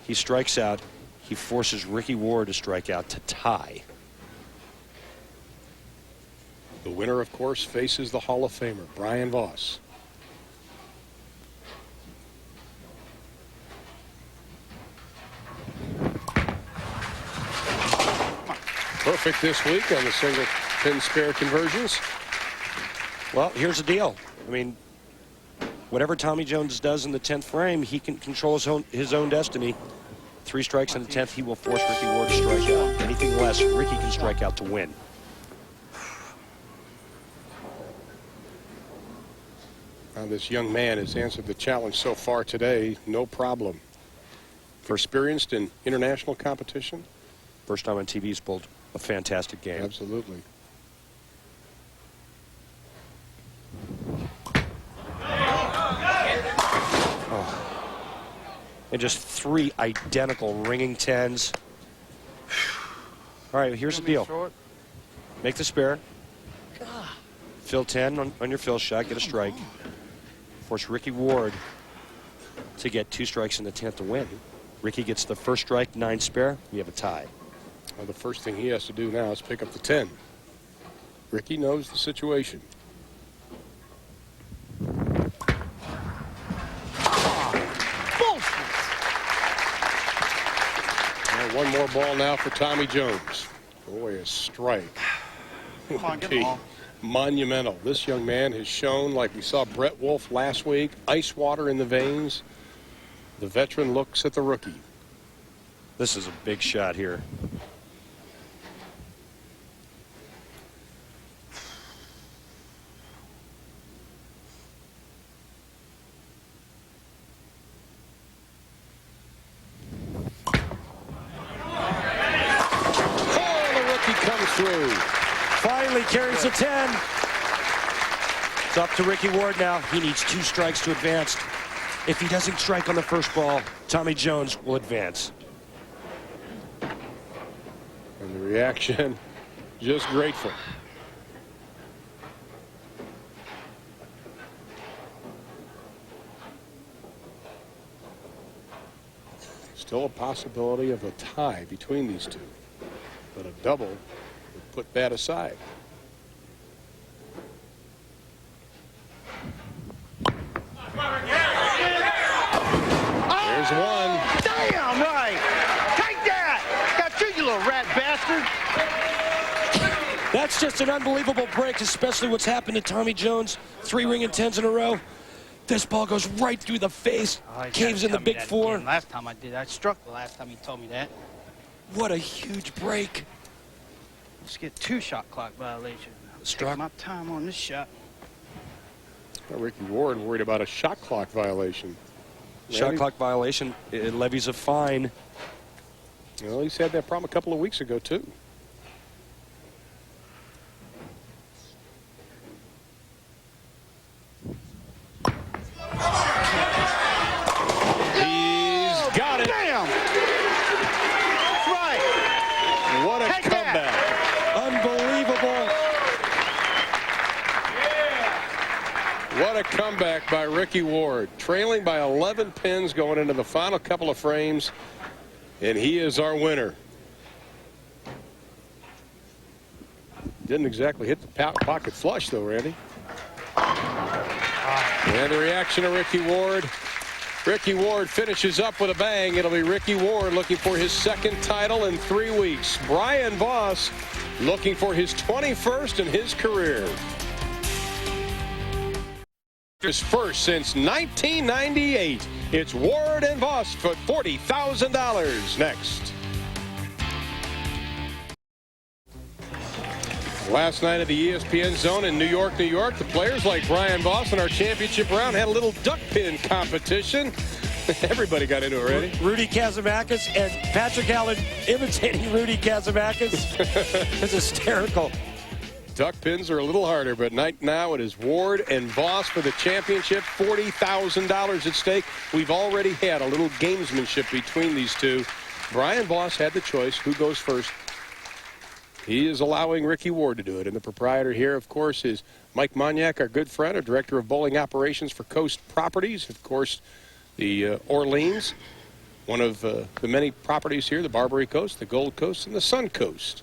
He strikes out. He forces Ricky Ward to strike out to tie. The winner, of course, faces the Hall of Famer, Brian Voss. Perfect this week on the single pin spare conversions. Well, here's the deal. I mean, whatever Tommy Jones does in the 10th frame, he can control his own destiny. 3 strikes in the 10th, he will force Ricky Ward to strike out. Anything less, Ricky can strike out to win. Now, this young man has answered the challenge so far today, no problem. Experienced in international competition. First time on TV, he's pulled a fantastic game. Absolutely. And just 3 identical ringing 10s. All right, here's the deal. Make the spare. Fill 10 on your fill shot, get a strike. Force Ricky Ward to get 2 strikes in the 10th to win. Ricky gets the first strike, 9 spare. We have a tie. Well, the first thing he has to do now is pick up the 10. Ricky knows the situation. One more ball now for Tommy Jones. Boy, a strike. Come on, get them all. Monumental. This young man has shown, like we saw Brett Wolf last week, ice water in the veins. The veteran looks at the rookie. This is a big shot here. Through. Finally carries a 10. It's up to Ricky Ward now. He needs 2 strikes to advance. If he doesn't strike on the first ball, Tommy Jones will advance. And the reaction, just grateful. Still a possibility of a tie between these two, but a double would put that aside. There's one. Damn right. Take that. Got you, you little rat bastard. That's just an unbelievable break, especially what's happened to Tommy Jones. 3 ring and 10s in a row. This ball goes right through the face, caves in the big 4. Last time I did, I struck the last time he told me that. What a huge break. Let's get 2 shot clock violation. Struck. Take my time on this shot. Well, Ricky Ward worried about a shot clock violation. Shot clock violation, it levies a fine. Well, he's had that problem a couple of weeks ago, too. What a comeback by Ricky Ward. Trailing by 11 pins going into the final couple of frames. And he is our winner. Didn't exactly hit the pocket flush, though, Randy. And the reaction of Ricky Ward. Ricky Ward finishes up with a bang. It'll be Ricky Ward looking for his second title in 3 weeks. Brian Voss looking for his 21st in his career. His first since 1998. It's Ward and Voss for $40,000 next. Last night at the ESPN Zone in New York, New York, the players like Brian Voss in our championship round had a little duck pin competition. Everybody got into it already. Rudy Kazamakis and Patrick Allen imitating Rudy Kazamakis. It's hysterical. Duck pins are a little harder, but now it is Ward and Voss for the championship. $40,000 at stake. We've already had a little gamesmanship between these two. Brian Voss had the choice who goes first. He is allowing Ricky Ward to do it. And the proprietor here, of course, is Mike Moniak, our good friend, our director of bowling operations for Coast Properties. Of course, the Orleans, one of the many properties here, the Barbary Coast, the Gold Coast, and the Sun Coast.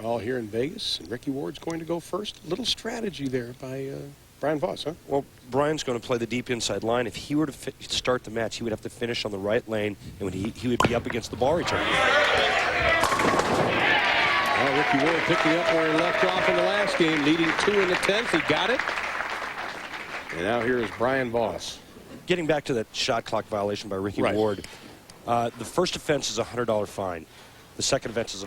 All here in Vegas. And Ricky Ward's going to go first. A little strategy there by Brian Voss, huh? Well, Brian's going to play the deep inside line. If he were to start the match, he would have to finish on the right lane, and he would be up against the ball return. Ricky Ward picking up where he left off in the last game, leading 2 in the 10th. He got it. And now here is Brian Voss. Getting back to that shot clock violation by Ricky Ward, the first offense is a $100 fine. The second offense is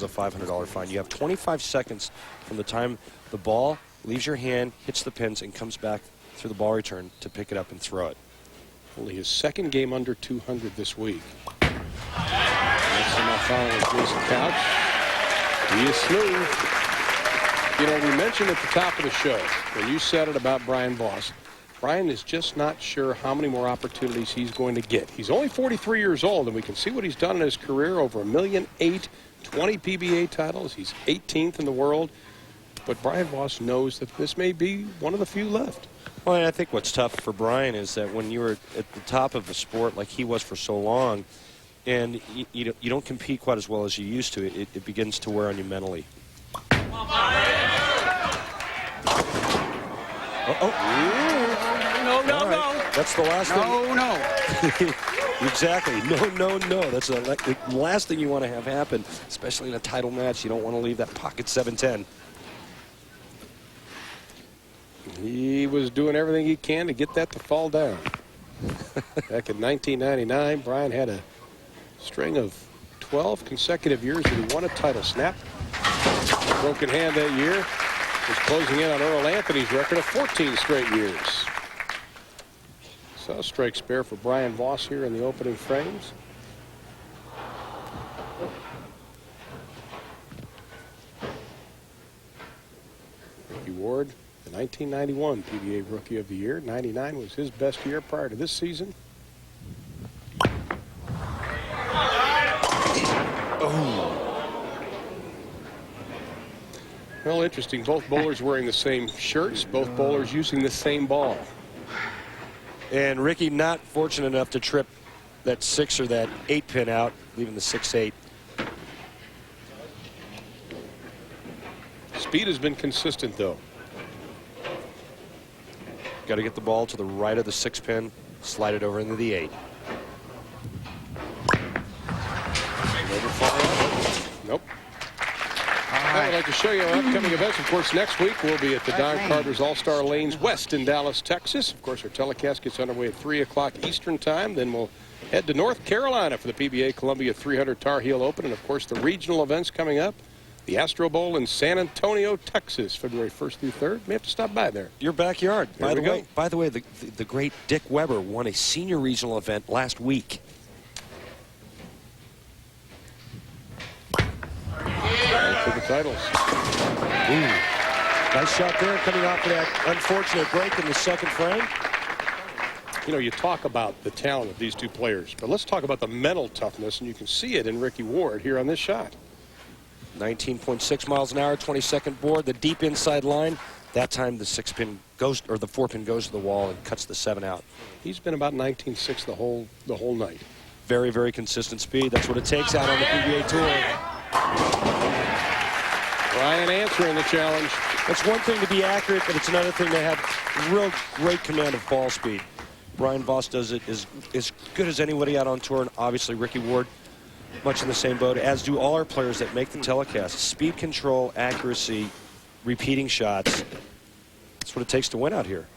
a $500 fine. You have 25 seconds from the time the ball leaves your hand, hits the pins, and comes back through the ball return to pick it up and throw it. Only his second game under 200 this week. That's semifinal with Jason Couch. He is smooth. You know, we mentioned at the top of the show, when you said it about Brian Voss, Brian is just not sure how many more opportunities he's going to get. He's only 43 years old, and we can see what he's done in his career, over $1.8 million, 20 PBA titles. He's 18th in the world. But Brian Voss knows that this may be one of the few left. Well, and I think what's tough for Brian is that when you're at the top of the sport like he was for so long, and you don't compete quite as well as you used to, it begins to wear on you mentally. No. That's the last thing. No. Exactly. No. That's the last thing you want to have happen, especially in a title match. You don't want to leave that pocket 7-10. He was doing everything he can to get that to fall down. Back in 1999, Brian had a string of 12 consecutive years that he won a title. Snap. Broken hand that year. Was closing in on Earl Anthony's record of 14 straight years. So a strike spare for Brian Voss here in the opening frames. Ricky Ward, the 1991 PBA Rookie of the Year. 99 was his best year prior to this season. Well, interesting. Both bowlers wearing the same shirts. Both bowlers using the same ball. And Ricky not fortunate enough to trip that 6 or that 8 pin out, leaving the 6-8. Speed has been consistent, though. Got to get the ball to the right of the 6 pin, slide it over into the 8. Nope. I would like to show you our upcoming events. Of course, next week we'll be at the Don Carter's All-Star Lanes West in Dallas, Texas. Of course, our telecast gets underway at 3 o'clock Eastern Time. Then we'll head to North Carolina for the PBA Columbia 300 Tar Heel Open. And, of course, the regional events coming up. The Astro Bowl in San Antonio, Texas, February 1st through 3rd. May have to stop by there. Your backyard. By the way, the great Dick Weber won a senior regional event last week. For the titles. Ooh. Nice shot there, coming off of that unfortunate break in the second frame. You know, you talk about the talent of these two players, but let's talk about the mental toughness, and you can see it in Ricky Ward here on this shot. 19.6 miles an hour, 22nd board, the deep inside line. That time the 6-pin goes, or the 4-pin goes to the wall and cuts the 7 out. He's been about 19.6 the whole night. Very, very consistent speed. That's what it takes out on the PBA Tour. Brian answering the challenge. It's one thing to be accurate, but it's another thing to have real great command of ball speed. Brian Voss does it as good as anybody out on tour, and obviously Ricky Ward, much in the same boat, as do all our players that make the telecast. Speed control, accuracy, repeating shots. That's what it takes to win out here.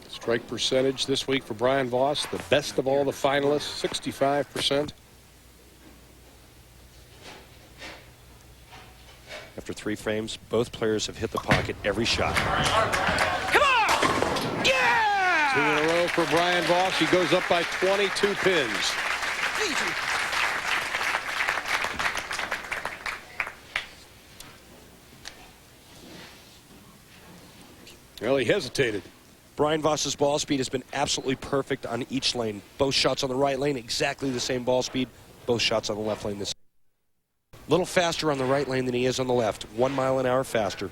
Strike percentage this week for Brian Voss, the best of all the finalists, 65%. After 3 frames, both players have hit the pocket every shot. Come on! Yeah! 2 in a row for Brian Voss. He goes up by 22 pins. Well, he hesitated. Brian Voss's ball speed has been absolutely perfect on each lane. Both shots on the right lane, exactly the same ball speed. Both shots on the left lane. A little faster on the right lane than he is on the left. 1 mile an hour faster.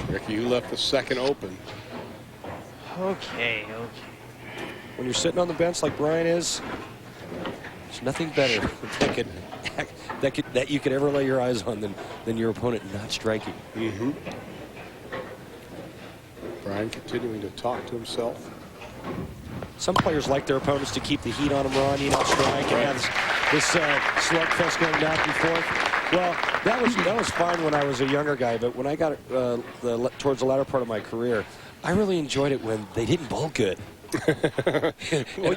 Ricky, you left the second open. Okay. When you're sitting on the bench like Brian is, there's nothing better that you could ever lay your eyes on than your opponent not striking. Brian continuing to talk to himself. Some players like their opponents to keep the heat on them, Ron, not strike, and have this slugfest going back and forth. Well, that was fine when I was a younger guy, but when I got towards the latter part of my career, I really enjoyed it when they didn't bowl good.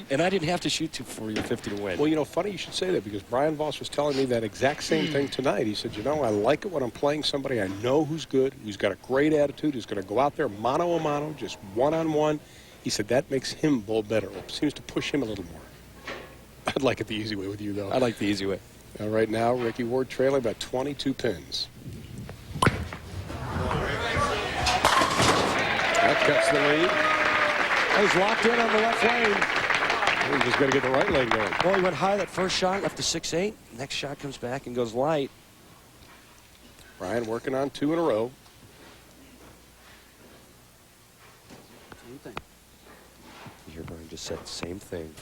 and I didn't have to shoot 240 or 50 to win. Well, you know, funny you should say that, because Brian Voss was telling me that exact same thing tonight. He said, you know, I like it when I'm playing somebody I know who's good, who's got a great attitude, who's going to go out there mano-a-mano, just one-on-one. He said that makes him bowl better. It seems to push him a little more. I'd like it the easy way with you, though. I like the easy way. Right now, Ricky Ward trailing by 22 pins. That cuts the lead. He's locked in on the left lane. He's just got to get the right lane going. Well, he went high that first shot, left to 6-8. Next shot comes back and goes light. Brian working on 2 in a row. Same thing. You hear Brian just said the same thing.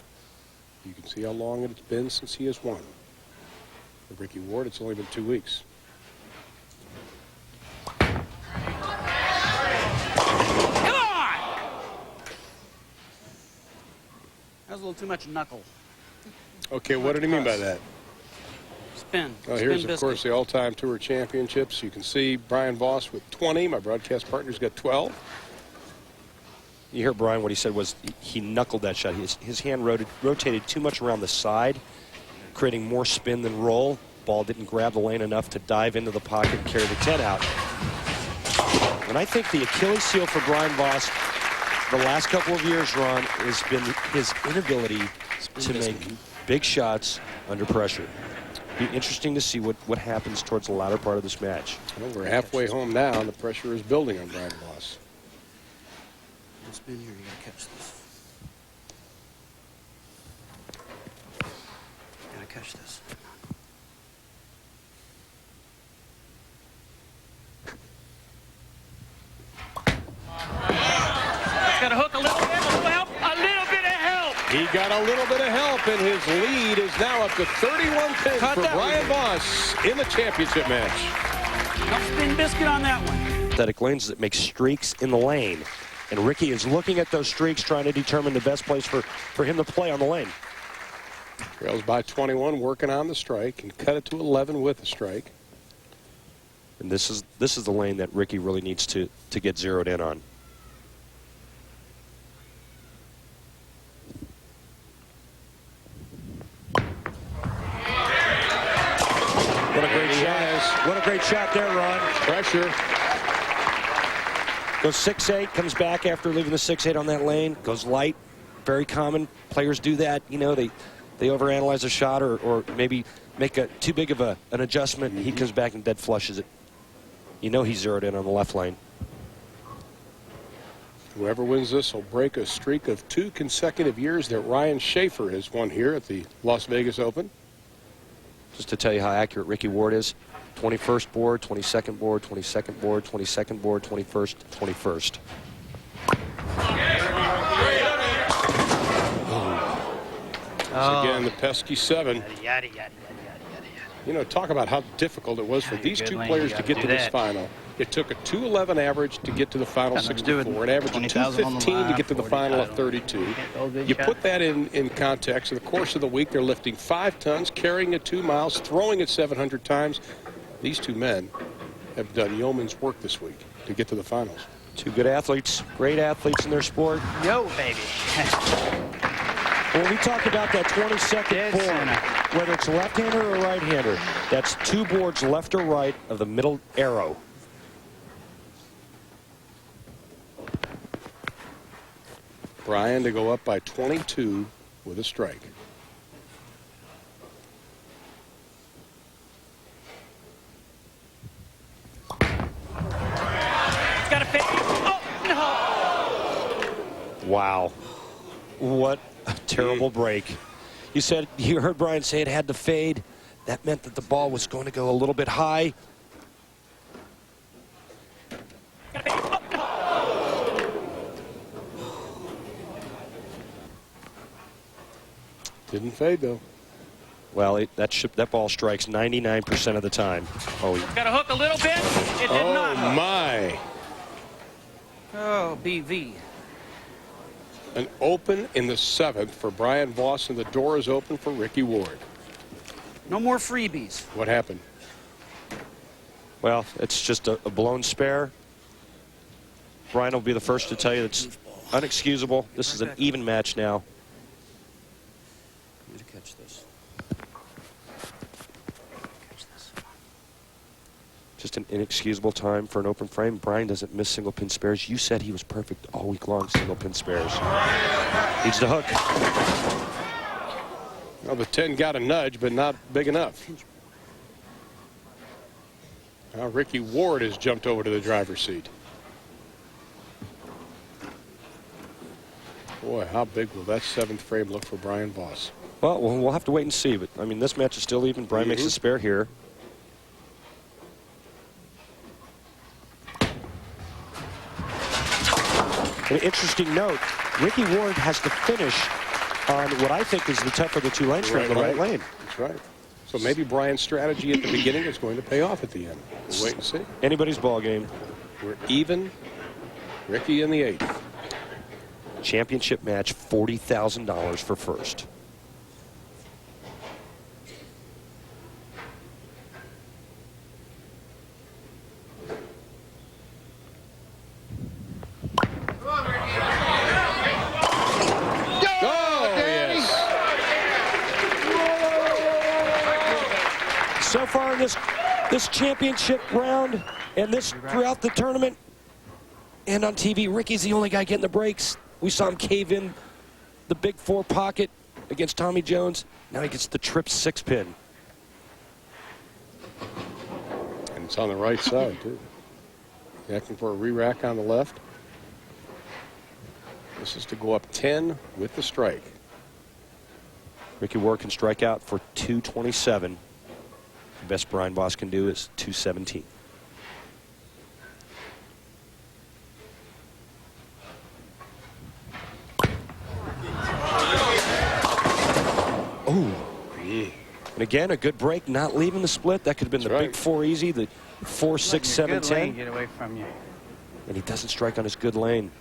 You can see how long it's been since he has won. For Ricky Ward, it's only been 2 weeks. That was a little too much knuckle. Okay, what did he mean by that? Spin. Well, here's, of course, the all-time tour championships. You can see Brian Voss with 20. My broadcast partner's got 12. You hear Brian, what he said was he knuckled that shot. His hand rotated too much around the side, creating more spin than roll. Ball didn't grab the lane enough to dive into the pocket and carry the 10 out. And I think the Achilles heel for Brian Voss the last couple of years, Ron, has been his inability to make big shots under pressure. Be interesting to see what happens towards the latter part of this match. Well, we're halfway home now, and the pressure is building on Brian Voss. Spin here, you gotta catch this. Gotta catch this. Got a hook, a little help, a little bit of help. He got a little bit of help, and his lead is now up to 31 pins for Brian Voss in the championship match. No spin biscuit on that one. Synthetic lanes that make streaks in the lane. And Ricky is looking at those streaks, trying to determine the best place for him to play on the lane. Trails by 21, working on the strike, and cut it to 11 with the strike. And this is the lane that Ricky really needs to get zeroed in on. What a great shot. What a great shot there, Ron. Pressure. Goes 6-8, comes back after leaving the 6-8 on that lane, goes light. Very common. Players do that. You know, they overanalyze a shot or maybe make too big of an adjustment, and he comes back and dead flushes it. You know he's zeroed in on the left lane. Whoever wins this will break a streak of 2 consecutive years that Ryan Schaefer has won here at the Las Vegas Open. Just to tell you how accurate Ricky Ward is, 21st board, 22nd board, 22nd board, 22nd board, 21st, 21st. Once again, the pesky 7. You know, talk about how difficult it was for these two players to get to this final. It took a 211 average to get to the final 64, an average of 215 to get to the final of 32. You put that in context. In the course of the week, they're lifting 5 tons, carrying it 2 miles, throwing it 700 times. These two men have done yeoman's work this week to get to the finals. Two good athletes, great athletes in their sport. Yo, baby. When we talk about that 22nd board, whether it's left-hander or right-hander, that's 2 boards left or right of the middle arrow. Brian to go up by 22 with a strike. It's got a fit. Oh, no. Wow. What a terrible break. You heard Brian say it had to fade. That meant that the ball was going to go a little bit high. Didn't fade, though. Well, that ball strikes 99% of the time. Oh, Got a hook a little bit. It did not. Oh, my. Oh, BV. An open in the 7th for Brian Voss, and the door is open for Ricky Ward. No more freebies. What happened? well, it's just a blown spare. Brian will be the first to tell you it's unexcusable. This is an even match now. Catch this. Just an inexcusable time for an open frame. Brian doesn't miss single pin spares. You said he was perfect all week long, single pin spares. Needs the hook. Well, the 10 got a nudge, but not big enough. Now Ricky Ward has jumped over to the driver's seat. Boy, how big will that 7th frame look for Brian Voss? Well, we'll have to wait and see. But, I mean, this match is still even. Brian makes a spare here. An interesting note, Ricky Ward has to finish on what I think is the tougher of the two lanes for the right lane. That's right. So maybe Brian's strategy at the beginning is going to pay off at the end. We'll wait and see. Anybody's ball game. We're even. Ricky in the 8th. Championship match, $40,000 for first. So far in this championship round and this throughout the tournament and on TV, Ricky's the only guy getting the breaks. We saw him cave in the big 4 pocket against Tommy Jones. Now he gets the trip 6-pin. And it's on the right side, too. Acting for a re-rack on the left. This is to go up 10 with the strike. Ricky Ward can strike out for 227. The best Brian Voss can do is 217. Oh. And again, a good break, not leaving the split. That could have been the big 4 easy, the 4, 6, 7, 10. Get away from you. And he doesn't strike on his good lane.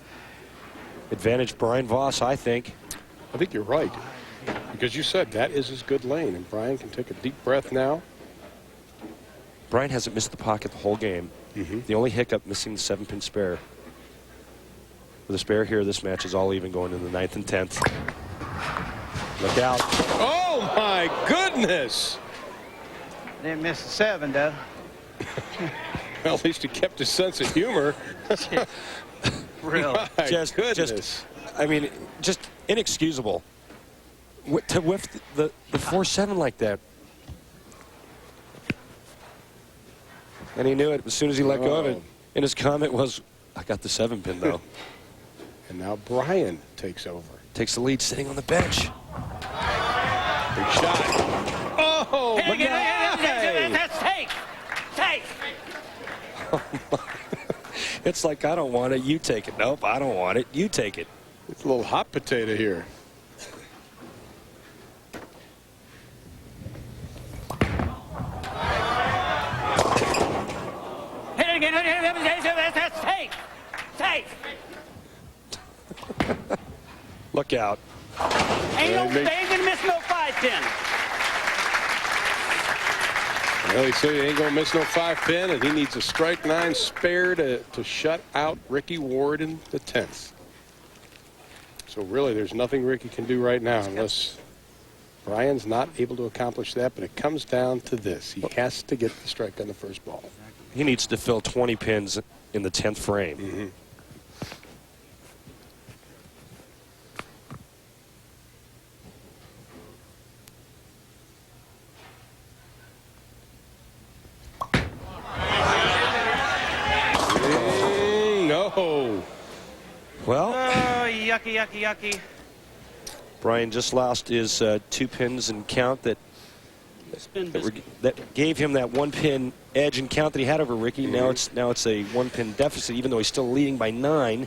Advantage Brian Voss, I think. I think you're right. Because you said that is his good lane, and Brian can take a deep breath now. Brian hasn't missed the pocket the whole game. The only hiccup, missing the 7-pin spare. With a spare here, this match is all even going in the 9th and 10th. Look out. Oh, my goodness. Didn't miss the 7, though. Well, at least he kept his sense of humor. Real. My goodness. I mean, just inexcusable. To whiff the 4-7 like that. And he knew it as soon as he let go of it. And his comment was, I got the 7-pin, though. And now Brian takes over. Takes the lead sitting on the bench. Big shot. Oh, but That's take. It's like, I don't want it, you take it. Nope, I don't want it, you take it. it's a little hot potato here. Hit it again. That's take. Look out. Ain't gonna miss no 5-pin. Well, he said he ain't going to miss no 5-pin, and he needs a strike 9 spare to shut out Ricky Ward in the 10th. So really, there's nothing Ricky can do right now unless Brian's not able to accomplish that, but it comes down to this. He has to get the strike on the first ball. He needs to fill 20 pins in the 10th frame. Mm-hmm. No. Well, Oh, yucky. Brian just lost his 2 pins and count that gave him that 1-pin edge and count that he had over Ricky. Mm-hmm. Now it's a 1-pin deficit, even though he's still leading by 9.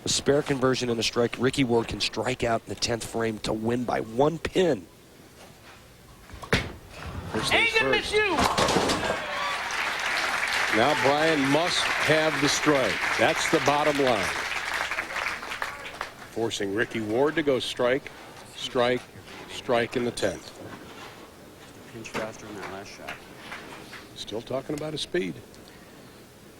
A spare conversion and a strike. Ricky Ward can strike out in the 10th frame to win by 1 pin. Ain't gonna miss you. Now Brian must have the strike. That's the bottom line. Forcing Ricky Ward to go strike in the 10th. Pinch faster than that last shot. Still talking about his speed.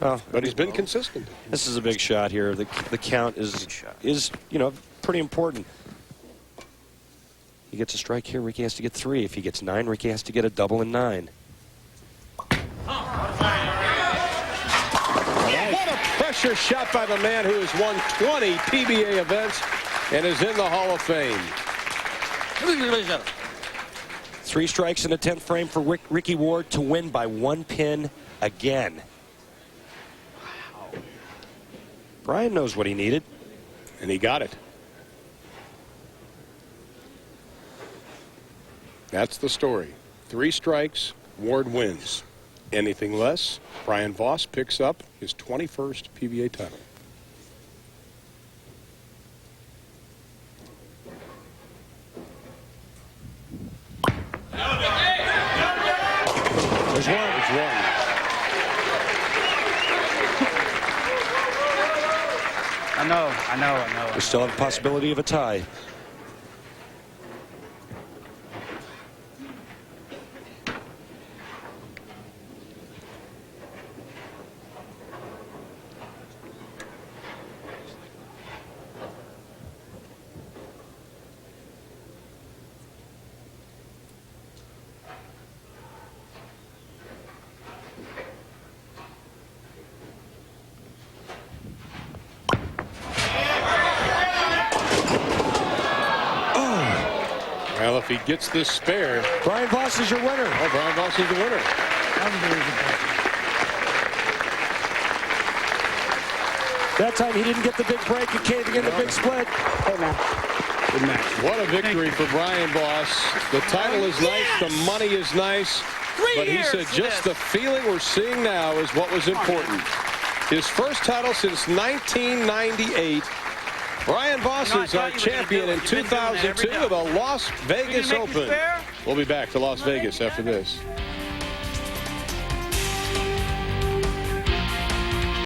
Oh, But he's been consistent. this is a big shot here. The count is pretty important. He gets a strike here. Ricky has to get 3. If he gets 9, Ricky has to get a double and 9. What a pressure shot by the man who has won 20 PBA events and is in the Hall of Fame. 3 strikes in the 10th frame for Ricky Ward to win by 1 pin again. Wow. Brian knows what he needed. And he got it. That's the story. 3 strikes, Ward wins. Anything less, Brian Voss picks up his 21st PBA title. There's one. I know. We still have a possibility of a tie. Well, if he gets this spare, Brian Voss is your winner. oh, Brian Voss is the winner. That time he didn't get the big break and caving in the big split. What a victory for Brian Voss. The title is nice, the money is nice, but he said just the feeling we're seeing now is what was important. His first title since 1998. Brian Voss is our champion in 2002 of the Las Vegas Open. We'll be back to Las Vegas after this.